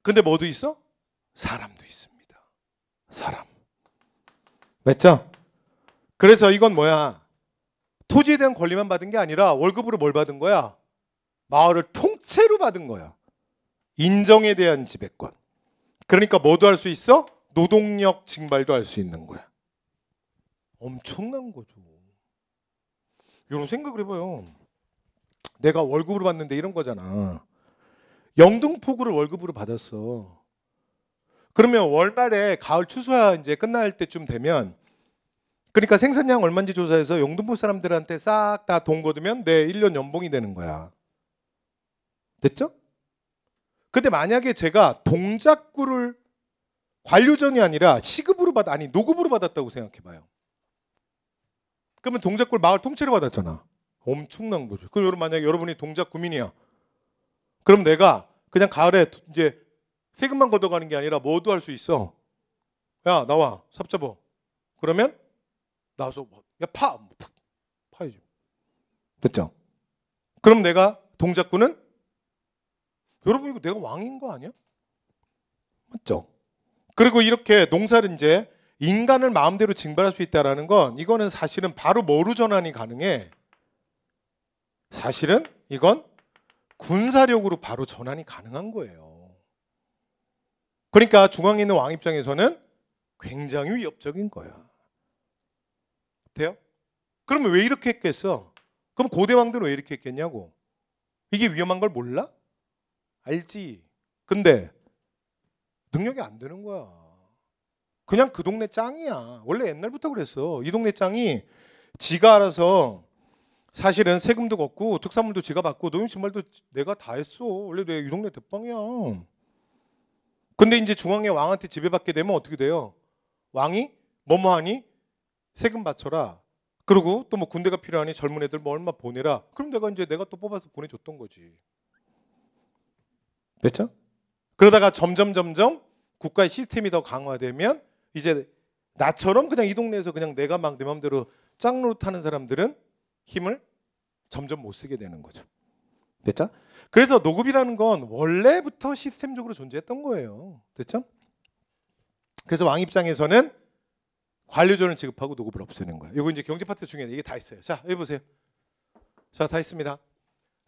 근데 뭐도 있어? 사람도 있습니다. 사람. 맞죠? 그래서 이건 뭐야? 토지에 대한 권리만 받은 게 아니라 월급으로 뭘 받은 거야? 마을을 통째로 받은 거야. 인정에 대한 지배권. 그러니까 뭐도 할 수 있어? 노동력 징발도 할 수 있는 거야. 엄청난 거죠. 이런 생각을 해봐요. 내가 월급으로 받는데 이런 거잖아. 영등포구를 월급으로 받았어. 그러면 월말에 가을 추수가 이제 끝날 때쯤 되면 그러니까 생산량 얼마인지 조사해서 영등포 사람들한테 싹 다 돈 걷으면 내 1년 연봉이 되는 거야. 됐죠? 근데 만약에 제가 동작구를 관료전이 아니라 시급으로 노급으로 받았다고 생각해봐요. 그러면 동작구를 마을 통째로 받았잖아. 엄청난 거죠. 그럼 여러분 만약에 여러분이 동작구민이야. 그럼 내가 그냥 가을에 이제 세금만 걷어가는 게 아니라 뭐도 할 수 있어. 야 나와 삽 잡아. 그러면 나와서 야 파야지. 됐죠? 그럼 내가 동작구는 여러분 이거 내가 왕인 거 아니야? 맞죠? 그리고 이렇게 농사를 이제 인간을 마음대로 징발할 수 있다라는 건 이거는 사실은 바로 뭐로 전환이 가능해? 사실은 이건 군사력으로 바로 전환이 가능한 거예요. 그러니까 중앙에 있는 왕 입장에서는 굉장히 위협적인 거야. 돼요? 그러면 왜 이렇게 했겠어? 그럼 고대 왕들은 왜 이렇게 했겠냐고. 이게 위험한 걸 몰라? 알지. 근데 능력이 안 되는 거야. 그냥 그 동네 짱이야. 원래 옛날부터 그랬어. 이 동네 짱이 지가 알아서 사실은 세금도 걷고 특산물도 지가 받고 노인 신발도 내가 다 했어. 원래 내 이 동네 대빵이야. 근데 이제 중앙의 왕한테 지배받게 되면 어떻게 돼요? 왕이 뭐뭐하니? 세금 바쳐라. 그리고 또 뭐 군대가 필요하니 젊은 애들 뭐 얼마 보내라. 그럼 내가 또 뽑아서 보내줬던 거지. 됐죠? 그러다가 점점 국가의 시스템이 더 강화되면 이제 나처럼 그냥 이 동네에서 그냥 내가 막 내 마음대로 짱으로 타는 사람들은 힘을 점점 못 쓰게 되는 거죠. 됐죠? 그래서 노급이라는 건 원래부터 시스템적으로 존재했던 거예요. 됐죠? 그래서 왕 입장에서는 관료전을 지급하고 노급을 없애는 거예요. 이거 이제 경제 파트 중에 이게 다 있어요. 자, 여기 보세요. 자, 다 있습니다.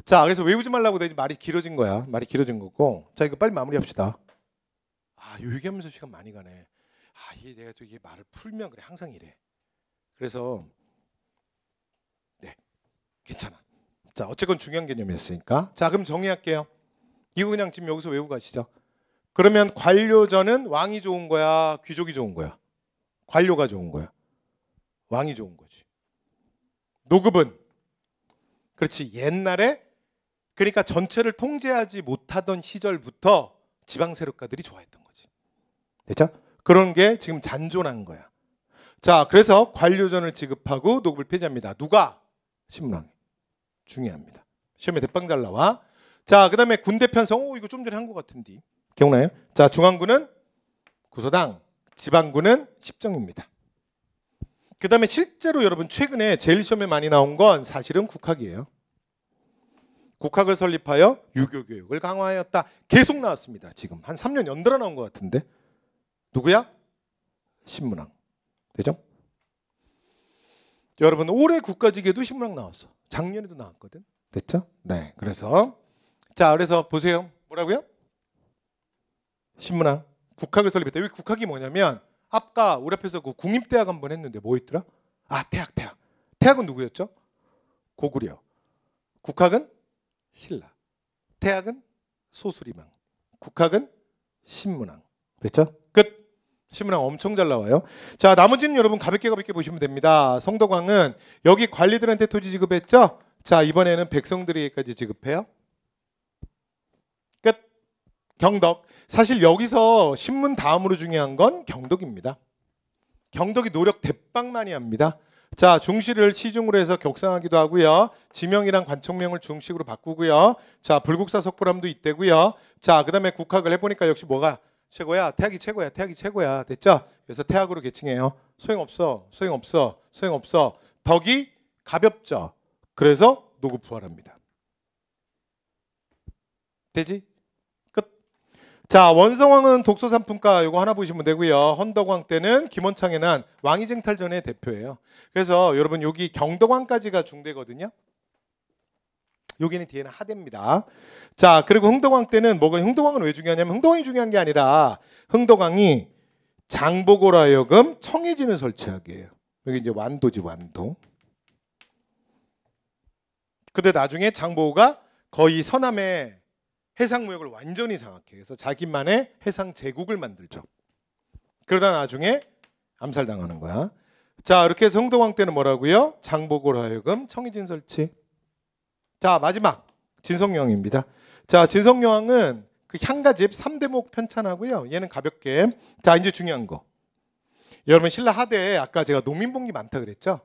자, 그래서 외우지 말라고 내지 말이 길어진 거야. 말이 길어진 거고. 자, 이거 빨리 마무리합시다. 요 얘기하면서 시간 많이 가네. 이게 내가 또 이게 말을 풀면 그래 항상 이래. 그래서 네, 괜찮아. 자, 어쨌건 중요한 개념이었으니까. 자, 그럼 정리할게요. 이거 그냥 지금 여기서 외우고 가시죠. 그러면 관료전은 왕이 좋은 거야, 귀족이 좋은 거야? 관료가 좋은 거야. 왕이 좋은 거지. 노급은 그렇지 옛날에 그러니까 전체를 통제하지 못하던 시절부터 지방 세력가들이 좋아했던 거지. 됐죠? 그런 게 지금 잔존한 거야. 자, 그래서 관료전을 지급하고 노급을 폐지합니다. 누가? 신문왕이. 중요합니다. 시험에 대빵 잘 나와. 자, 그다음에 군대 편성. 이거 좀 전에 한 것 같은데 기억나요? 자, 중앙군은 구소당, 지방군은 십정입니다. 그다음에 실제로 여러분 최근에 제일 시험에 많이 나온 건 사실은 국학이에요. 국학을 설립하여 유교 교육을 강화하였다. 계속 나왔습니다. 지금 한 3년 연달아 나온 것 같은데 누구야? 신문왕. 되죠? 여러분 올해 국가직에도 신문왕 나왔어. 작년에도 나왔거든. 됐죠? 네. 그래서 보세요. 뭐라고요? 신문왕. 국학을 설립했다. 여기 국학이 뭐냐면 아까 우리 앞에서 그 국립대학 한번 했는데 뭐 있더라? 아, 태학. 태학은 누구였죠? 고구려. 국학은 신라. 태학은 소수리망. 국학은 신문왕. 됐죠? 끝. 신문왕 엄청 잘 나와요. 자, 나머지는 여러분 가볍게 보시면 됩니다. 성덕왕은 여기 관리들한테 토지 지급했죠? 자, 이번에는 백성들에게까지 지급해요. 끝. 경덕. 사실 여기서 신문 다음으로 중요한 건 경덕입니다. 경덕이 노력 대빵 많이 합니다. 자, 중시를 시중으로 해서 격상하기도 하고요. 지명이랑 관청명을 중식으로 바꾸고요. 자, 불국사 석불암도 있대고요. 자, 그다음에 국학을 해보니까 역시 뭐가 최고야? 태학이 최고야. 됐죠? 그래서 태학으로 계칭해요. 소용없어. 덕이 가볍죠. 그래서 노급부활합니다. 되지? 자, 원성왕은 독소산품가 요거 하나 보시면 되고요. 헌덕왕 때는 김원창의 난 왕위쟁탈전의 대표예요. 그래서 여러분 여기 경덕왕까지가 중대거든요. 여기는 뒤에는 하대입니다. 자, 그리고 흥덕왕 때는 흥덕왕은 왜 중요하냐면 흥덕왕이 중요한 게 아니라 흥덕왕이 장보고로 하여금 청해진을 설치하게 해요. 여기 이제 완도지, 완도. 근데 나중에 장보고가 거의 서남의 해상무역을 완전히 장악해. 그래서 자기만의 해상 제국을 만들죠. 그러다 나중에 암살당하는 거야. 자, 이렇게 해서 흥덕왕 때는 뭐라고요? 장보고로 하여금 청해진 설치. 자, 마지막 진성여왕입니다. 자, 진성여왕은 그 향가집 3대목 편찬하고요. 얘는 가볍게. 자, 이제 중요한 거. 여러분 신라 하대에 아까 제가 농민봉기 많다 그랬죠?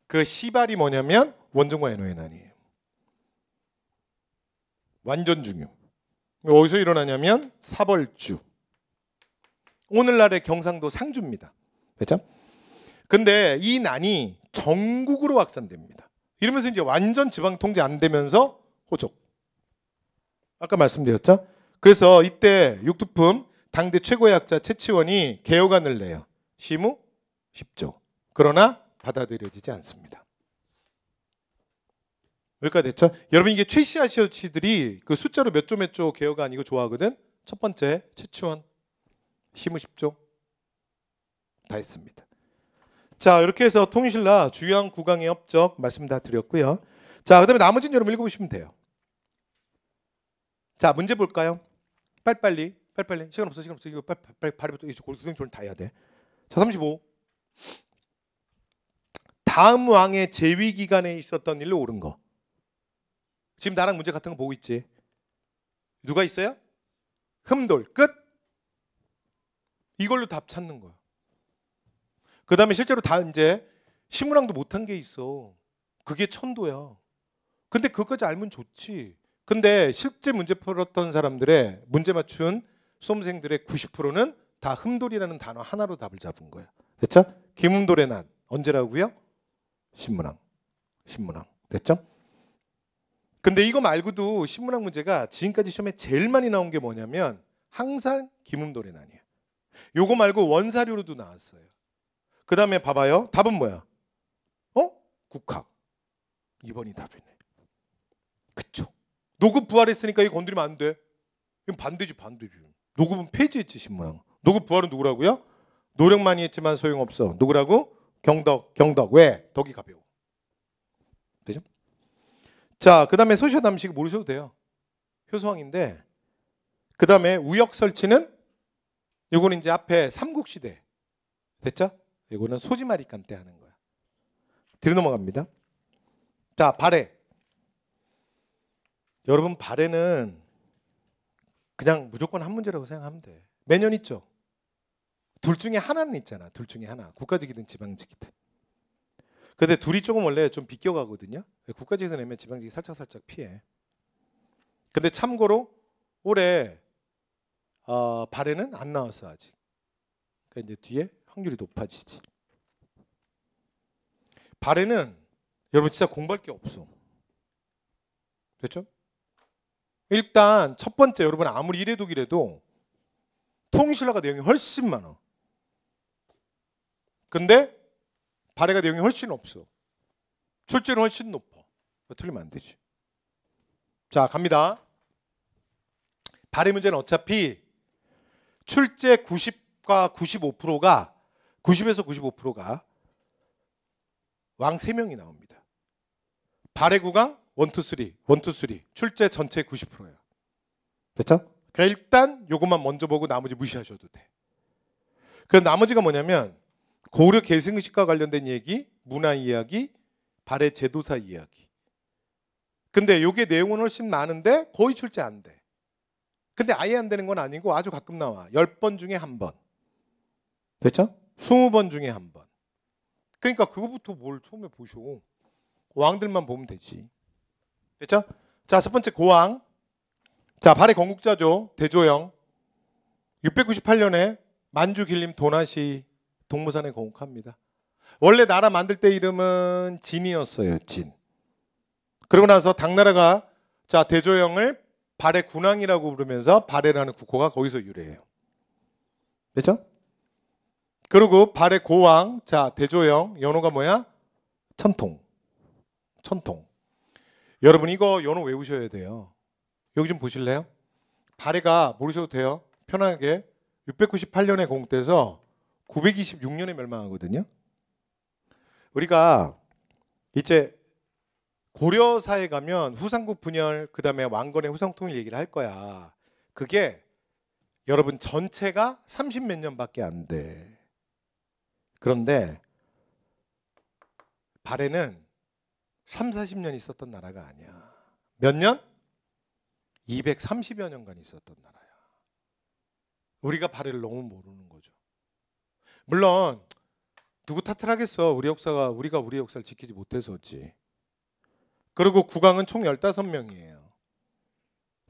그 시발이 뭐냐면 원종과 애노의 난이에요. 완전 중요. 어디서 일어나냐면 사벌주. 오늘날의 경상도 상주입니다. 그렇죠? 근데 이 난이 전국으로 확산됩니다. 이러면서 이제 완전 지방 통제 안 되면서 호족. 아까 말씀드렸죠? 그래서 이때 육두품 당대 최고의 학자 최치원이 개혁안을 내요. 시무 10조. 그러나 받아들여지지 않습니다. 여기까지 됐죠? 여러분 이게 최씨아시오치들이 그 숫자로 몇 조 개혁안 이거 좋아하거든. 첫 번째 최치원 시무 10조 다 했습니다. 자, 이렇게 해서 통일신라 주요한 국왕의 업적 말씀 다 드렸고요. 자, 그다음에 나머지는 여러분 읽어보시면 돼요. 자, 문제 볼까요? 빨리 시간 없어 이거 빨리 발음부터 이제 고등교를 다 해야 돼. 자, 35 다음 왕의 재위 기간에 있었던 일로 옳은 거. 지금 나랑 문제 같은 거 보고 있지? 누가 있어요? 흠돌 끝. 이걸로 답 찾는 거야. 그 다음에 실제로 다 이제 신문왕도 못한 게 있어. 그게 천도야. 근데 그것까지 알면 좋지. 근데 실제 문제 풀었던 사람들의 문제 맞춘 수험생들의 90%는 다 흠돌이라는 단어 하나로 답을 잡은 거야. 됐죠? 김흠돌의 난 언제라고요? 신문왕. 됐죠? 근데 이거 말고도 신문왕 문제가 지금까지 시험에 제일 많이 나온 게 뭐냐면 항상 김흠돌의 난이에요. 요거 말고 원사료로도 나왔어요. 그 다음에 봐봐요. 답은 뭐야? 국학. 2번이 답이네. 그쵸? 노급 부활했으니까 이거 건드리면 안 돼. 이건 반대지. 노급은 폐지했지 신문왕. 노급 부활은 누구라고요? 노력 많이 했지만 소용없어. 누구라고? 경덕. 왜? 덕이 가벼워. 되죠? 자, 그 다음에 서시아 남식 모르셔도 돼요. 효소왕인데 그 다음에 우역 설치는 이거는 이제 앞에 삼국시대. 됐죠? 이거는 소지마리간 때 하는 거야. 뒤로 넘어갑니다. 자, 발해. 여러분 발해는 그냥 무조건 한 문제라고 생각하면 돼. 매년 있죠. 둘 중에 하나는 있잖아. 둘 중에 하나. 국가직이든 지방직이든. 근데 둘이 조금 원래 좀 비껴가거든요. 국가직에서 내면 지방직이 살짝 피해. 근데 참고로 올해 발해는 안 나왔어 아직. 그러니까 이제 뒤에 확률이 높아지지. 발해는 여러분 진짜 공부할 게 없어. 됐죠? 일단 첫 번째, 여러분 아무리 이래도 이래도 통일신라가 내용이 훨씬 많아. 근데 발해가 내용이 훨씬 없어. 출제는 훨씬 높아. 틀리면 안 되지. 자, 갑니다. 발해 문제는 어차피 출제 90과 95%가 90에서 95%가 왕 3명이 나옵니다. 발해 구강 1, 2, 3, 1, 2, 3 출제 전체 90%예요. 됐죠? 그러니까 일단 요것만 먼저 보고 나머지 무시하셔도 돼. 그 나머지가 뭐냐면 고려 계승식과 관련된 얘기, 문화 이야기, 발해 제도사 이야기. 근데 요게 내용은 훨씬 많은데 거의 출제 안 돼. 근데 아예 안 되는 건 아니고 아주 가끔 나와. 10번 중에 1번. 됐죠? 20번 중에 1번. 그러니까 그거부터 뭘 처음에 보셔. 왕들만 보면 되지. 됐죠? 자, 첫 번째 고왕. 자, 발해 건국자죠. 대조영. 698년에 만주 길림 도나시 동무산에 건국합니다. 원래 나라 만들 때 이름은 진이었어요. 진. 그러고 나서 당나라가 자 대조영을 발해 군왕이라고 부르면서 발해라는 국호가 거기서 유래해요. 됐죠? 그리고 발해 고왕, 자 대조영, 연호가 뭐야? 천통. 천통. 여러분 이거 연호 외우셔야 돼요. 여기 좀 보실래요? 발해가 모르셔도 돼요. 편하게 698년에 건국돼서 926년에 멸망하거든요. 우리가 이제 고려사에 가면 후삼국 분열, 그 다음에 왕건의 후삼통일 얘기를 할 거야. 그게 여러분 전체가 30몇 년밖에 안 돼. 그런데 발해는 3, 40년 있었던 나라가 아니야. 몇 년? 230여 년간 있었던 나라야. 우리가 발해를 너무 모르는 거죠. 물론 누구 탓을 하겠어. 우리 역사가 우리가 우리 역사를 지키지 못해서지. 그리고 국왕은 총 15명이에요.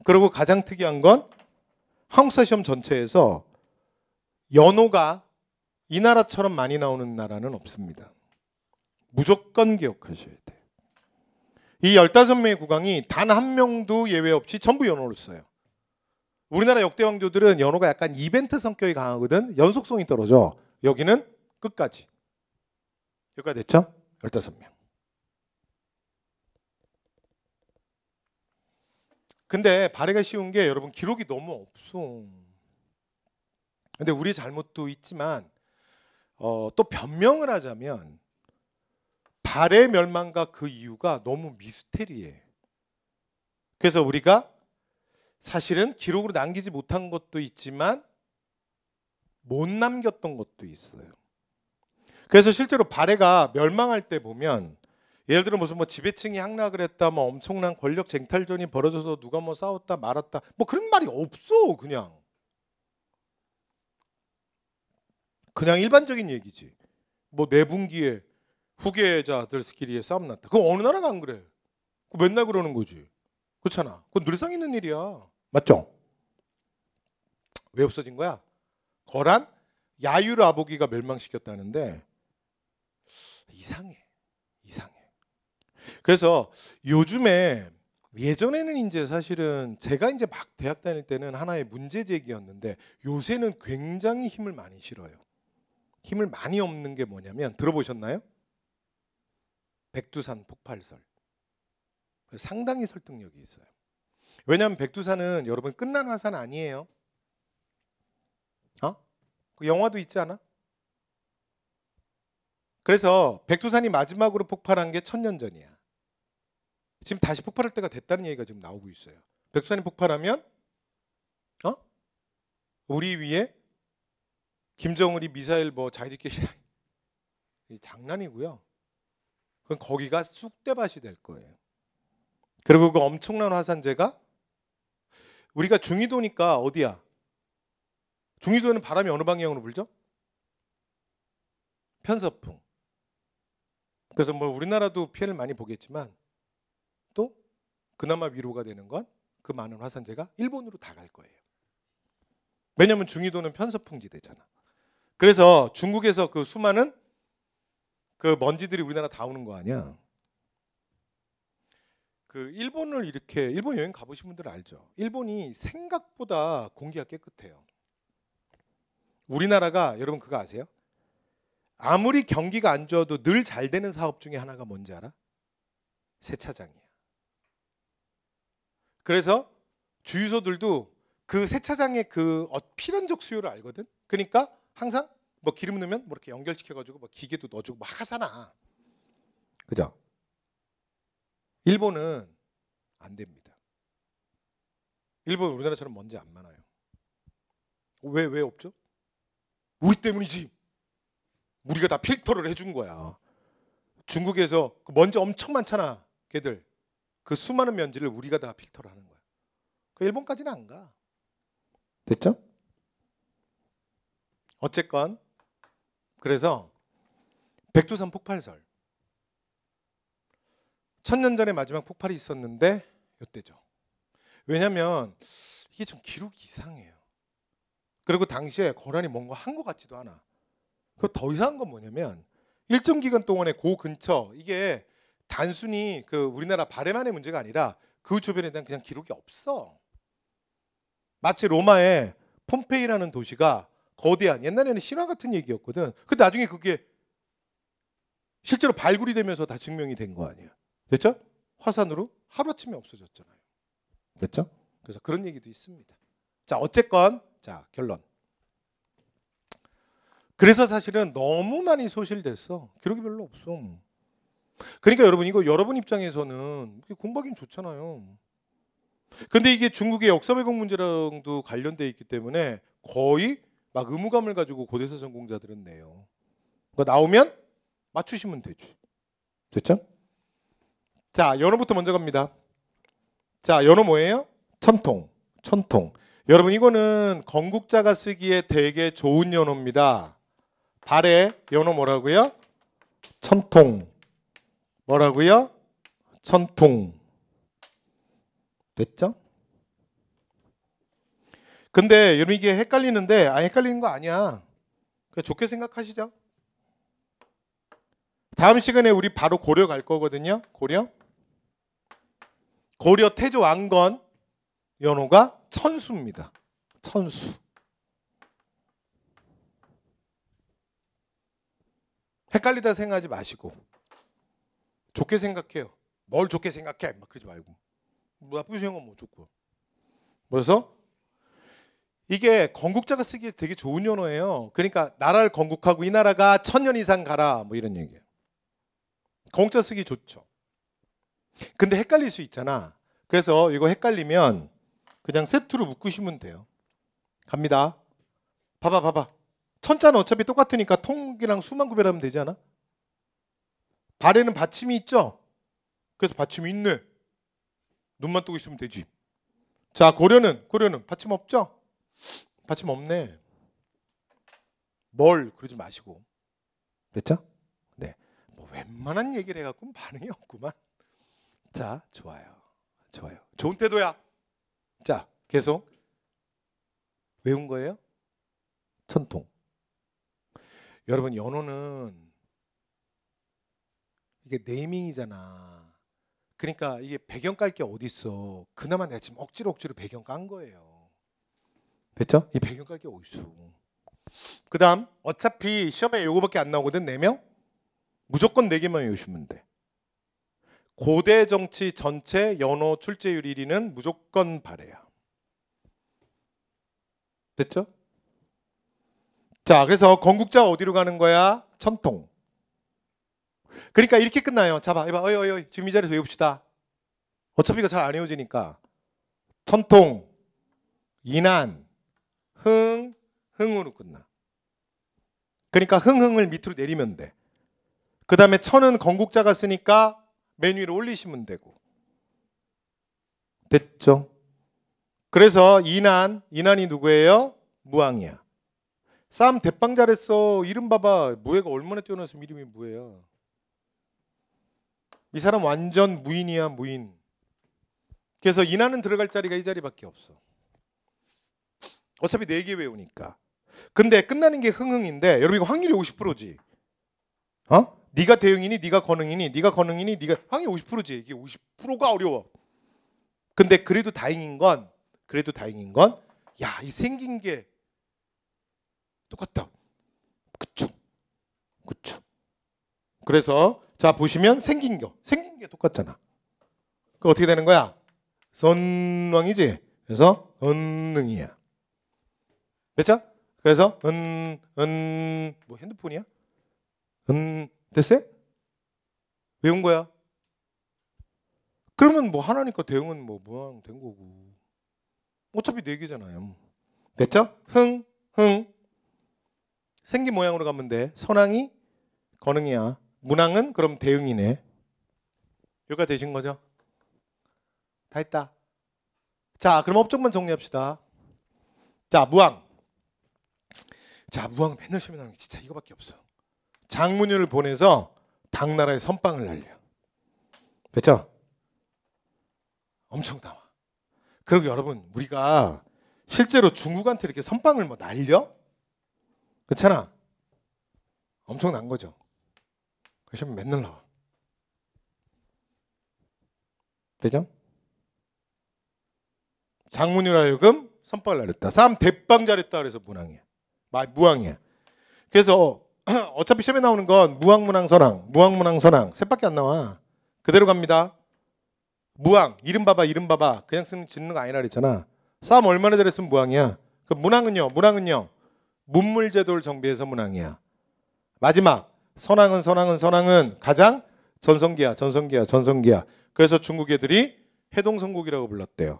그리고 가장 특이한 건 한국사 시험 전체에서 연호가 이 나라처럼 많이 나오는 나라는 없습니다. 무조건 기억하셔야 돼요. 이 15명의 국왕이 단 한 명도 예외 없이 전부 연호를 써요. 우리나라 역대 왕조들은 연호가 약간 이벤트 성격이 강하거든. 연속성이 떨어져. 여기는 끝까지. 여기까지 됐죠? 15명. 근데 발해가 쉬운 게 여러분 기록이 너무 없어. 근데 우리 잘못도 있지만 또 변명을 하자면 발해 멸망과 그 이유가 너무 미스테리해. 그래서 우리가 사실은 기록으로 남기지 못한 것도 있지만 못 남겼던 것도 있어요. 그래서 실제로 발해가 멸망할 때 보면 예를 들어 무슨 뭐 지배층이 함락을 했다, 뭐 엄청난 권력 쟁탈전이 벌어져서 누가 뭐 싸웠다 말았다, 뭐 그런 말이 없어. 그냥 일반적인 얘기지. 뭐 내분기에 후계자들끼리 싸움 났다. 그거 어느 나라가 안 그래? 그거 맨날 그러는 거지. 그렇잖아. 그건 늘상 있는 일이야. 맞죠? 왜 없어진 거야? 거란 야유르 아보기가 멸망시켰다는데 이상해. 그래서 요즘에 예전에는 이제 사실은 제가 이제 막 대학 다닐 때는 하나의 문제 제기였는데 요새는 굉장히 힘을 많이 실어요. 힘을 많이 얻는 게 뭐냐면 들어보셨나요? 백두산 폭발설. 상당히 설득력이 있어요. 왜냐하면 백두산은 여러분 끝난 화산 아니에요. 그 영화도 있지 않아? 그래서 백두산이 마지막으로 폭발한 게 1000년 전이야. 지금 다시 폭발할 때가 됐다는 얘기가 지금 나오고 있어요. 백두산이 폭발하면 우리 위에 김정은이 미사일 뭐 자위리끼리 장난이고요. 그건 거기가 쑥대밭이 될 거예요. 그리고 그 엄청난 화산재가 우리가 중위도니까 어디야? 중위도는 바람이 어느 방향으로 불죠? 편서풍. 그래서 뭐 우리나라도 피해를 많이 보겠지만 또 그나마 위로가 되는 건 그 많은 화산재가 일본으로 다 갈 거예요. 왜냐하면 중위도는 편서풍지대잖아. 그래서 중국에서 그 수많은 그 먼지들이 우리나라 다 오는 거 아니야. 그 일본을 이렇게 일본 여행 가보신 분들 알죠? 일본이 생각보다 공기가 깨끗해요. 우리나라가 여러분 그거 아세요? 아무리 경기가 안 좋아도 늘 잘 되는 사업 중에 하나가 뭔지 알아? 세차장이야. 그래서 주유소들도 그 세차장의 그 필연적 수요를 알거든. 그러니까 항상 뭐 기름 넣으면 뭐 이렇게 연결시켜가지고 뭐 기계도 넣어주고 막 하잖아. 그죠? 일본은 안 됩니다. 일본 우리나라처럼 먼지 안 많아요. 왜 없죠? 우리 때문이지. 우리가 다 필터를 해준 거야. 중국에서 먼지 엄청 많잖아. 걔들 그 수많은 먼지를 우리가 다 필터를 하는 거야. 그 일본까지는 안 가. 됐죠? 어쨌건 그래서 백두산 폭발설 1000년 전에 마지막 폭발이 있었는데 이때죠. 왜냐하면 이게 좀 기록이 이상해요. 그리고 당시에 거란이 뭔가 한 것 같지도 않아. 그리고 더 이상한 건 뭐냐면 일정 기간 동안에 그 근처 이게 단순히 그 우리나라 발해만의 문제가 아니라 그 주변에 대한 그냥 기록이 없어. 마치 로마의 폼페이라는 도시가 거대한 옛날에는 신화 같은 얘기였거든. 근데 나중에 그게 실제로 발굴이 되면서 다 증명이 된 거 아니야. 됐죠? 화산으로 하루아침에 없어졌잖아요. 됐죠? 그래서 그런 얘기도 있습니다. 자, 어쨌건 자, 결론. 그래서 사실은 너무 많이 소실됐어. 기록이 별로 없어. 그러니까 여러분 이거 여러분 입장에서는 공부하기는 좋잖아요. 근데 이게 중국의 역사 왜곡 문제랑도 관련돼 있기 때문에 거의 막 의무감을 가지고 고대사 전공자들은 내요. 그러니까 나오면 맞추시면 되지. 됐죠? 자, 연어부터 먼저 갑니다. 자, 연어 뭐예요? 천통. 천통. 여러분 이거는 건국자가 쓰기에 되게 좋은 연어입니다. 발에 연어 뭐라고요? 천통. 뭐라고요? 천통. 됐죠? 근데 여러분 이게 헷갈리는데 헷갈리는 거 아니야. 그냥 좋게 생각하시죠. 다음 시간에 우리 바로 고려 갈 거거든요. 고려. 고려 태조 왕건 연호가 천수입니다. 천수. 헷갈리다 생각하지 마시고 좋게 생각해요. 뭘 좋게 생각해? 막 그러지 말고. 나쁘게 생각하면 뭐 좋고. 그래서 이게 건국자가 쓰기에 되게 좋은 연어예요. 그러니까 나라를 건국하고 이 나라가 1000년 이상 가라 뭐 이런 얘기예요. 건국자 쓰기 좋죠. 근데 헷갈릴 수 있잖아. 그래서 이거 헷갈리면 그냥 세트로 묶으시면 돼요. 갑니다. 봐봐. 천자는 어차피 똑같으니까 통이랑 수만 구별하면 되지 않아? 발에는 받침이 있죠? 그래서 받침이 있네. 눈만 뜨고 있으면 되지. 자, 고려는 받침 없죠? 받침 없네. 뭘 그러지 마시고. 됐죠? 네. 뭐 웬만한 얘기를 해갖고 반응이 없구만. 자, 좋아요. 좋은 태도야. 자, 계속 외운 거예요? 천통. 여러분 연어는 이게 네이밍이잖아. 그러니까 이게 배경 깔 게 어디 있어? 그나마 내가 지금 억지로 배경 깐 거예요. 됐죠? 이 배경 깔 게 어디 있어? 그다음 어차피 시험에 요거밖에 안 나오거든. 4명 무조건 4개만 외우시면 돼. 고대 정치 전체 연호 출제율 1위는 무조건 발해야. 됐죠? 자, 그래서 건국자 어디로 가는 거야? 천통. 그러니까 이렇게 끝나요. 자, 봐봐. 어이. 지금 이 자리에서 외웁시다. 어차피 이거 잘 안 외워지니까. 천통, 인안, 흥으로 끝나. 그러니까 흥을 밑으로 내리면 돼. 그 다음에 천은 건국자가 쓰니까 맨 위로 올리시면 되고. 됐죠? 그래서 인안이 누구예요? 무왕이야. 싸움 대빵 잘했어. 이름 봐봐. 무예가 얼마나 뛰어나서 이름이 무예야. 이 사람 완전 무인이야, 무인. 그래서 인하는 들어갈 자리가 이 자리밖에 없어. 어차피 4개 외우니까. 근데 끝나는 게 흥흥인데 여러분 이거 확률이 50%지. 네가 대응이니 네가 건응이니 네가 건응이니 네가 확률 50%지. 이게 50%가 어려워. 근데 그래도 다행인 건 야, 이 생긴 게 똑같다. 그쵸. 그래서 자 보시면 생긴 게 똑같잖아. 그 어떻게 되는 거야? 선왕이지. 그래서 건능이야. 됐죠? 그래서 뭐 핸드폰이야? 됐어요? 외운 거야. 그러면 뭐 하나니까 대응은 뭐 무항 된 거고. 어차피 4개잖아요. 됐죠? 흥. 생긴 모양으로 가면 돼. 선왕이 건응이야. 문왕은 그럼 대응이네. 여기가 되신 거죠? 다 했다. 자, 그럼 업종만 정리합시다. 자, 무왕. 자, 무왕은 맨날 시험에 나오는 게 진짜 이거밖에 없어. 장문율을 보내서 당나라에 선빵을 날려. 됐죠? 엄청 나와. 그리고 여러분, 우리가 실제로 중국한테 이렇게 선빵을 뭐 날려? 그렇잖아. 엄청난 거죠. 그 시험 맨날 나와. 되죠? 장문율 하여금 선빵을 날렸다. 사람 대빵 잘했다 그래서 무왕이야. 그래서 어차피 시험에 나오는 건 무왕, 문왕, 선왕, 무왕, 문왕, 선왕 셋밖에 안 나와. 그대로 갑니다. 무왕, 이름 봐봐. 그냥 짓는 거 아니라 그랬잖아. 싸움 얼마나 잘했으면 무왕이야. 그 문왕은요. 문물제도를 정비해서 문왕이야. 마지막 선왕은 가장 전성기야. 그래서 중국 애들이 해동성국이라고 불렀대요.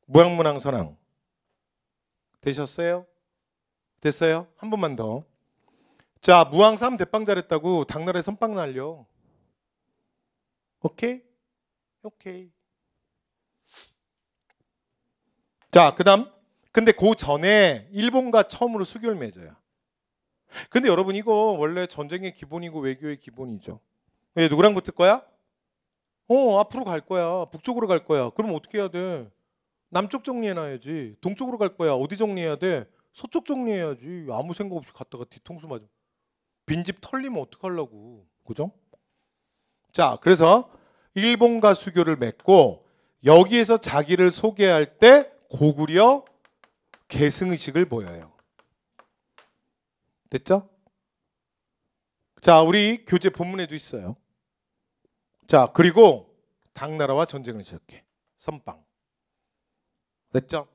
무왕, 문왕, 선왕 되셨어요? 됐어요? 한 번만 더. 자, 무왕 싸움 대빵 잘했다고 당나라에 선빵 날려. 오케이. 자, 그다음. 근데 그 전에 일본과 처음으로 수교를 맺어요. 근데 여러분 이거 원래 전쟁의 기본이고 외교의 기본이죠. 왜 누구랑 붙을 거야? 앞으로 갈 거야. 북쪽으로 갈 거야. 그럼 어떻게 해야 돼? 남쪽 정리해놔야지. 동쪽으로 갈 거야. 어디 정리해야 돼? 서쪽 정리해야지. 아무 생각 없이 갔다가 뒤통수 맞아. 빈집 털리면 어떡하려고. 그죠? 자, 그래서 일본과 수교를 맺고 여기에서 자기를 소개할 때 고구려 계승의식을 보여요. 됐죠? 자, 우리 교재 본문에도 있어요. 자, 그리고 당나라와 전쟁을 시작해. 선빵. 됐죠?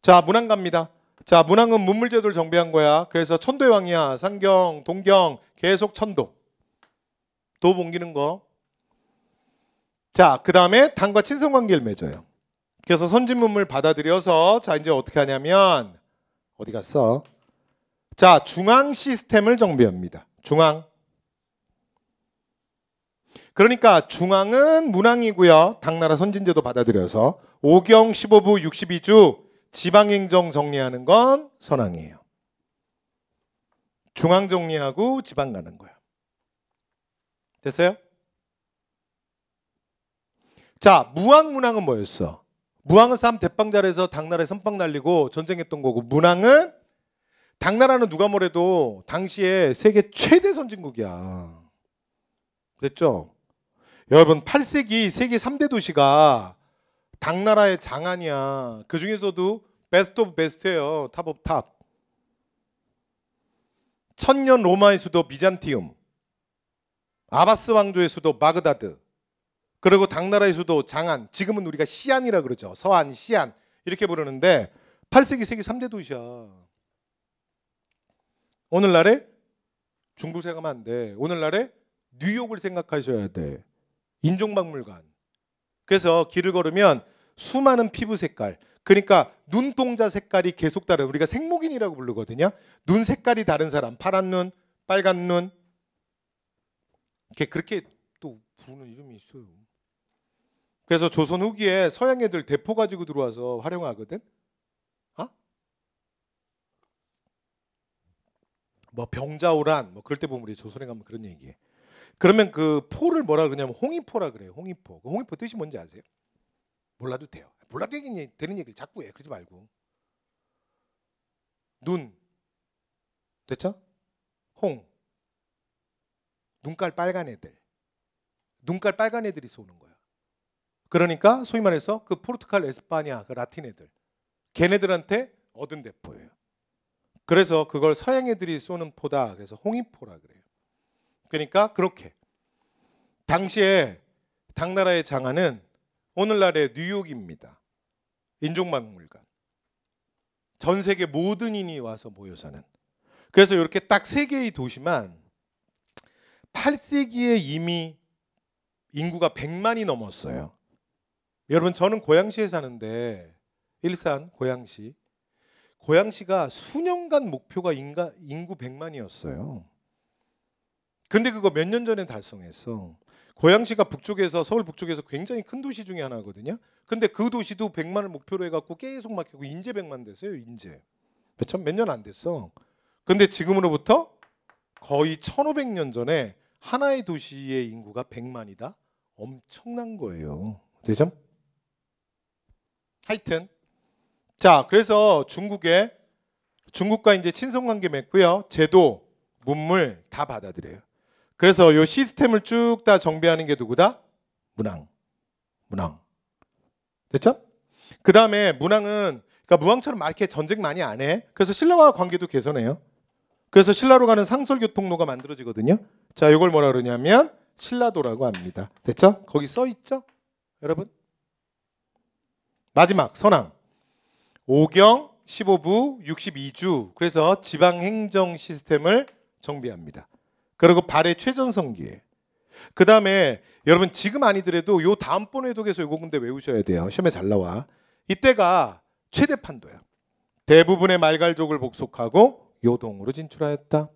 자, 문왕 갑니다. 자, 문왕은 문물제도를 정비한 거야. 그래서 천도의 왕이야. 상경, 동경, 계속 천도. 도 옮기는 거. 자, 그 다음에 당과 친선관계를 맺어요. 그래서 선진문물 받아들여서 자, 이제 어떻게 하냐면 어디 갔어? 자, 중앙 시스템을 정비합니다. 중앙. 그러니까 중앙은 문왕이고요. 당나라 선진제도 받아들여서 5경 15부 62주 지방행정 정리하는 건 선왕이에요. 중앙 정리하고 지방 가는 거야. 됐어요? 자, 무왕, 문왕은 뭐였어? 무왕은 싸움 대빵 잘해서 당나라에 선빵 날리고 전쟁했던 거고, 문왕은 당나라는 누가 뭐래도 당시에 세계 최대 선진국이야. 됐죠? 여러분 8세기 세계 3대 도시가 당나라의 장안이야. 그 중에서도 베스트 오브 베스트예요. 탑 오브 탑. 천년 로마의 수도 비잔티움, 아바스 왕조의 수도 바그다드, 그리고 당나라의 수도 장안, 지금은 우리가 시안이라 그러죠. 서안, 시안 이렇게 부르는데 8세기 세계 3대 도시야. 오늘날에 중국 생각하면 안 돼. 오늘날에 뉴욕을 생각하셔야 돼. 인종박물관. 그래서 길을 걸으면 수많은 피부 색깔, 그러니까 눈동자 색깔이 계속 다른, 우리가 색목인이라고 부르거든요. 눈 색깔이 다른 사람, 파란 눈, 빨간 눈, 그렇게 또 부르는 이름이 있어요. 그래서 조선 후기에 서양 애들 대포 가지고 들어와서 활용하거든. 뭐 병자호란 뭐 그럴 때 보면 우리 조선에 가면 그런 얘기해. 그러면 그 포를 뭐라 그러냐면 홍위포라 그래요. 홍위포. 그 홍위포 뜻이 뭔지 아세요? 몰라도 돼요. 몰라도 되는 얘기를 자꾸 해. 그러지 말고. 눈. 됐죠? 홍. 눈깔 빨간 애들. 눈깔 빨간 애들이 쏘는 거야. 그러니까 소위 말해서 그 포르투갈, 에스파냐, 그 라틴 애들. 걔네들한테 얻은 대포예요. 그래서 그걸 서양 애들이 쏘는 포다. 그래서 홍위포라 그래요. 그러니까 그렇게 당시에 당나라의 장안은 오늘날의 뉴욕입니다. 인종박물관. 전 세계 모든 인이 와서 모여 사는. 그래서 이렇게 딱 세 개의 도시만 8세기에 이미 인구가 100만이 넘었어요. 여러분 저는 고양시에 사는데 일산 고양시. 고양시가 수년간 목표가 인구 100만이었어요. 근데 그거 몇 년 전에 달성했어. 고양시가 북쪽에서 서울 북쪽에서 굉장히 큰 도시 중에 하나거든요. 근데 그 도시도 100만을 목표로 해갖고 계속 막히고 인제 100만 됐어요. 인제 몇 년 안 됐어. 근데 지금으로부터 거의 1500년 전에 하나의 도시의 인구가 100만이다. 엄청난 거예요. 되죠? 하여튼 자 그래서 중국과 이제 친선관계 맺고요. 제도, 문물 다 받아들여요. 그래서 요 시스템을 쭉 다 정비하는 게 누구다? 문왕. 됐죠? 그 다음에 문왕은 그러니까 무왕처럼 막 이렇게 전쟁 많이 안 해. 그래서 신라와 관계도 개선해요. 그래서 신라로 가는 상설교통로가 만들어지거든요. 자, 이걸 뭐라 그러냐면 신라도라고 합니다. 됐죠? 거기 써 있죠? 여러분? 마지막 선왕. 5경 15부 62주. 그래서 지방 행정 시스템을 정비합니다. 그리고 발해 최전성기에. 그 다음에 여러분 지금 아니더라도 요 다음번 회독에서 요거 근데 외우셔야 돼요. 시험에 잘 나와. 이때가 최대 판도야. 대부분의 말갈족을 복속하고 요동으로 진출하였다.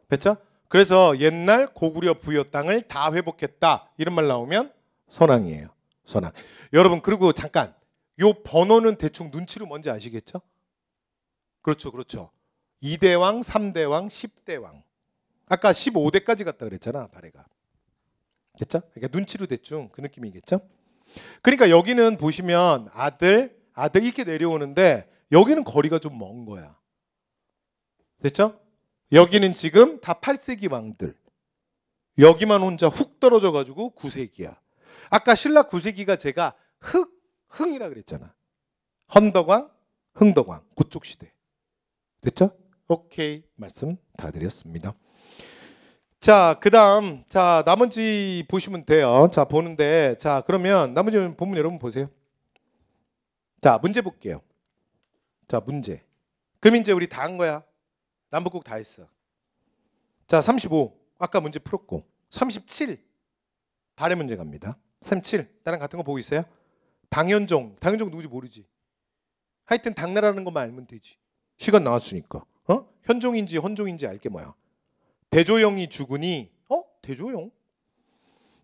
됐죠? 그래서 옛날 고구려 부여 땅을 다 회복했다. 이런 말 나오면 선왕이에요. 선왕. 여러분 그리고 잠깐 요 번호는 대충 눈치로 뭔지 아시겠죠? 그렇죠. 2대왕, 3대왕, 10대왕. 아까 15대까지 갔다 그랬잖아. 발해가. 됐죠? 그러니까 눈치로 대충 그 느낌이겠죠? 그러니까 여기는 보시면 아들 이렇게 내려오는데 여기는 거리가 좀 먼 거야. 됐죠? 여기는 지금 다 8세기 왕들. 여기만 혼자 훅 떨어져 가지고 9세기야. 아까 신라 9세기가 제가 흥이라 그랬잖아. 헌덕왕, 흥덕왕 그쪽 시대. 됐죠? 오케이. 말씀 다 드렸습니다. 자, 그다음 자, 나머지 보시면 돼요. 자, 보는데 자, 그러면 나머지 본문 여러분 보세요. 자, 문제 볼게요. 자, 문제. 그럼 이제 우리 다 한 거야. 남북국 다 했어. 자, 35. 아까 문제 풀었고. 37. 발해 문제 갑니다. 37. 나랑 같은 거 보고 있어요? 당현종 누구지 모르지. 하여튼 당나라는 것만 알면 되지. 시간 나왔으니까. 현종인지 헌종인지 알게 뭐야. 대조영이 죽으니 대조영?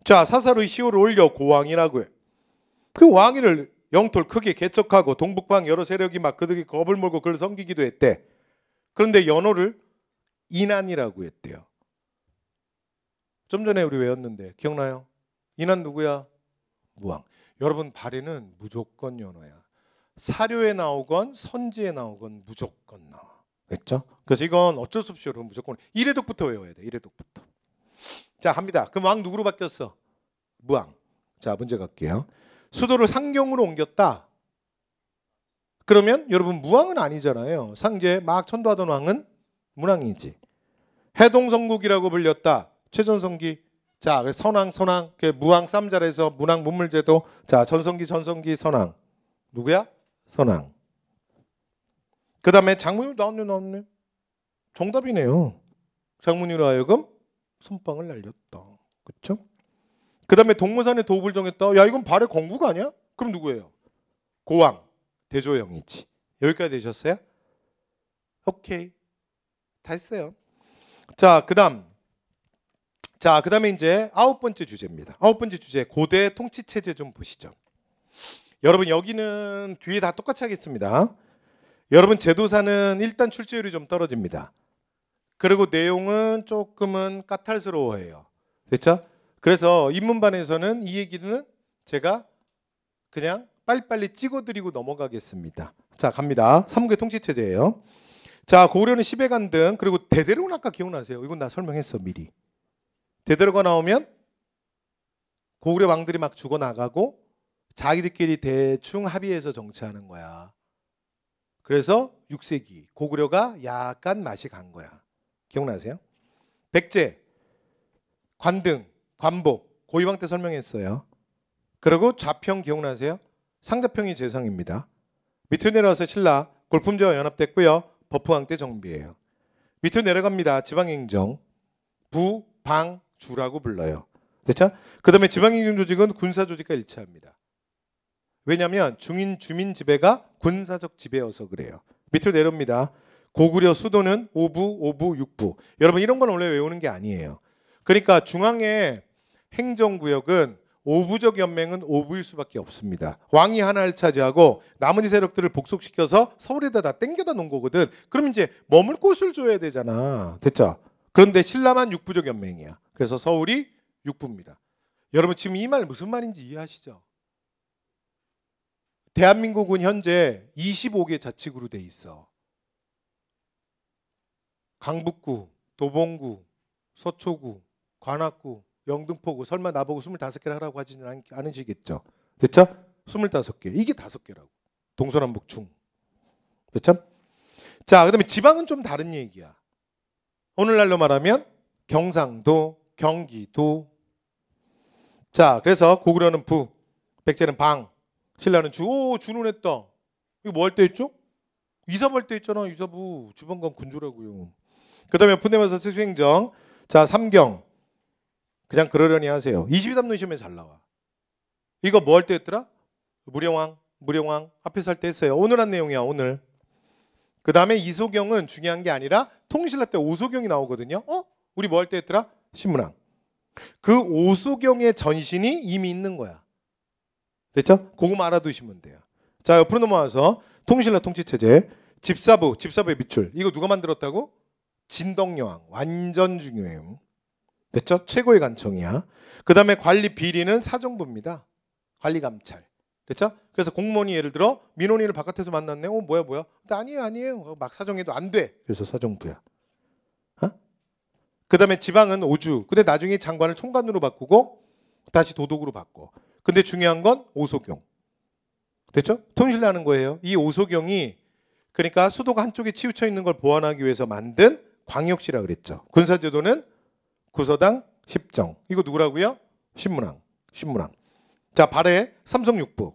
자, 사사로이 시호를 올려 고왕이라고 해. 그 왕위를 영토를 크게 개척하고 동북방 여러 세력이 막 그들이 겁을 몰고 그를 섬기기도 했대. 그런데 연호를 인안이라고 했대요. 좀 전에 우리 외웠는데 기억나요? 인안 누구야? 무왕. 여러분 발해는 무조건 연호야. 사료에 나오건 선지에 나오건 무조건 나와. 됐죠? 그래서 이건 어쩔 수 없이 여러분 무조건 1회독부터 외워야 돼. 1회독부터. 자, 갑니다. 그럼 왕 누구로 바뀌었어? 무왕. 자, 문제 갈게요. 수도를 상경으로 옮겼다. 그러면 여러분 무왕은 아니잖아요. 상제 막 천도하던 왕은 문왕이지. 해동성국이라고 불렸다. 최전성기. 자, 그래서 선왕 무왕 쌈자에서 문왕 문물제도. 자, 전성기 선왕. 누구야? 선왕. 그 다음에 장문으로 나왔네. 정답이네요. 장문으로 하여금 선빵을 날렸다. 그렇죠? 그 다음에 동무산에 도읍을 정했다. 야, 이건 발해 공부가 아니야? 그럼 누구예요? 고왕 대조영이지. 여기까지 되셨어요? 오케이. 다 했어요. 자, 그 다음에 이제 9번째 주제입니다. 9번째 주제 고대 통치체제 좀 보시죠. 여러분 여기는 뒤에 다 똑같이 하겠습니다. 여러분 제도사는 일단 출제율이 좀 떨어집니다. 그리고 내용은 조금은 까탈스러워해요. 됐죠? 그래서 입문반에서는 이 얘기는 제가 그냥 빨리빨리 찍어드리고 넘어가겠습니다. 자, 갑니다. 삼국의 통치체제예요. 자, 고구려는 시베간등, 그리고 대대로는 아까 기억나세요? 이건 나 설명했어 미리. 대대로가 나오면 고구려 왕들이 막 죽어나가고 자기들끼리 대충 합의해서 정치하는 거야. 그래서 6세기 고구려가 약간 맛이 간 거야. 기억나세요? 백제, 관등, 관복, 고이방 때 설명했어요. 그리고 좌평 기억나세요? 상자평이 재상입니다. 밑으로 내려와서 신라, 골품제와 연합됐고요. 버프왕 때 정비예요. 밑으로 내려갑니다. 지방행정, 부, 방, 주라고 불러요. 됐죠? 그 다음에 지방행정 조직은 군사 조직과 일치합니다. 왜냐하면 중인 주민 지배가 군사적 지배여서 그래요. 밑으로 내려옵니다. 고구려 수도는 5부, 5부, 6부. 여러분 이런 건 원래 외우는 게 아니에요. 그러니까 중앙의 행정구역은 5부적 연맹은 5부일 수밖에 없습니다. 왕이 하나를 차지하고 나머지 세력들을 복속시켜서 서울에다 다 땡겨다 놓은 거거든. 그럼 이제 머물 곳을 줘야 되잖아. 됐죠? 그런데 신라만 6부적 연맹이야. 그래서 서울이 6부입니다. 여러분 지금 이 말 무슨 말인지 이해하시죠? 대한민국은 현재 25개 자치구로 돼 있어. 강북구, 도봉구, 서초구, 관악구, 영등포구. 설마 나보고 25개를 하라고 하지는 않으시겠죠? 됐죠? 25개. 이게 5개라고. 동서남북 중. 됐죠? 자, 그다음에 지방은 좀 다른 얘기야. 오늘날로 말하면 경상도, 경기도. 자, 그래서 고구려는 부, 백제는 방, 신라는 주. 오, 주는 했다. 이거 뭐 할 때 했죠? 이사부 할 때 했잖아. 이사부. 지방관 군주라고요. 그 다음에 푸네마사 세수행정. 자, 삼경. 그냥 그러려니 하세요. 22담론 시험에 잘 나와. 이거 뭐 할 때 했더라? 무령왕, 무령왕. 앞에서 할 때 했어요. 오늘 한 내용이야, 오늘. 그 다음에 이소경은 중요한 게 아니라 통신라 때 오소경이 나오거든요. 우리 뭐 할 때 했더라? 신문왕. 그 오소경의 전신이 이미 있는 거야. 됐죠? 그거만 알아두시면 돼요. 자, 옆으로 넘어와서 통신라 통치체제. 집사부의 밑줄. 이거 누가 만들었다고? 진덕여왕. 완전 중요해요. 됐죠? 최고의 간청이야. 그 다음에 관리 비리는 사정부입니다. 관리 감찰. 됐죠? 그래서 공무원이 예를 들어 민원인을 바깥에서 만났네. 뭐야. 근데 아니에요. 막 사정해도 안 돼. 그래서 사정부야. 그 다음에 지방은 오주. 근데 나중에 장관을 총관으로 바꾸고 다시 도독으로 바꿔. 근데 중요한 건 오소경. 됐죠? 통신하는 거예요. 이 오소경이 그러니까 수도가 한쪽에 치우쳐 있는 걸 보완하기 위해서 만든 광역시라 그랬죠. 군사제도는 구서당, 십정. 이거 누구라고요? 신문왕. 자, 발해 삼성육부.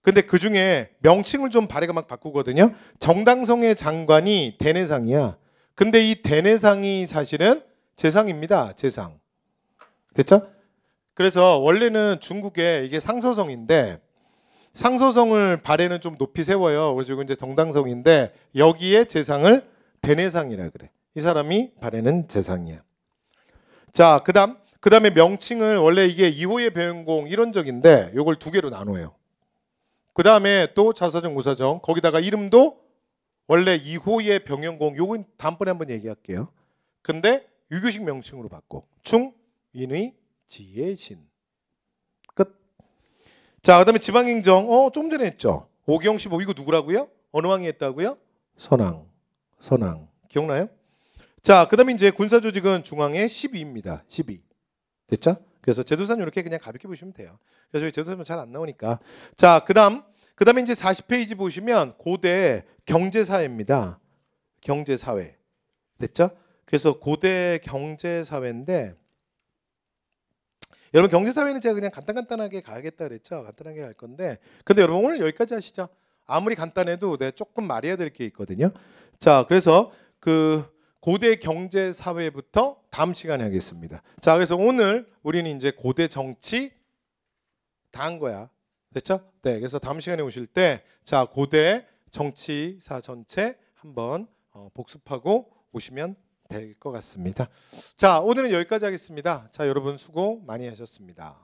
근데 그 중에 명칭을 좀 발해가 막 바꾸거든요. 정당성의 장관이 대내상이야. 근데 이 대내상이 사실은 재상입니다. 재상. 됐죠? 그래서 원래는 중국에 이게 상서성인데 상서성을 발해는 좀 높이 세워요. 그래서 이건 이제 정당성인데 여기에 재상을 대내상이라 그래. 이 사람이 발해는 재상이야. 자, 그다음에 명칭을 원래 이게 2호의 배은공 이런 적인데 요걸 2개로 나눠요. 그다음에 또 자사정, 우사정. 거기다가 이름도 원래 2호의 병영공. 요건 다음번에 한번 얘기할게요. 근데 유교식 명칭으로 바꿔. 충, 인의, 지의 신. 끝. 자, 그다음에 지방행정. 좀 전에 했죠. 오경 15. 이거 누구라고요? 어느 왕이 했다고요? 선왕. 기억나요? 자, 그다음에 이제 군사 조직은 중앙에 12입니다. 12. 됐죠? 그래서 제도사는 이렇게 그냥 가볍게 보시면 돼요. 그래서 저희 제도사는 잘 안 나오니까. 자, 그다음에 이제 40페이지 보시면 고대 경제사회입니다. 경제사회. 됐죠? 그래서 고대 경제사회인데 여러분 경제사회는 제가 그냥 간단하게 가야겠다 그랬죠. 간단하게 갈 건데 근데 여러분 오늘 여기까지 하시죠. 아무리 간단해도 내가 조금 말해야 될 게 있거든요. 자, 그래서 그 고대 경제 사회부터 다음 시간에 하겠습니다. 자, 그래서 오늘 우리는 이제 고대 정치 다 한 거야. 됐죠? 네. 그래서 다음 시간에 오실 때 자, 고대 정치사 전체 한번 복습하고 오시면 될 것 같습니다. 자, 오늘은 여기까지 하겠습니다. 자, 여러분 수고 많이 하셨습니다.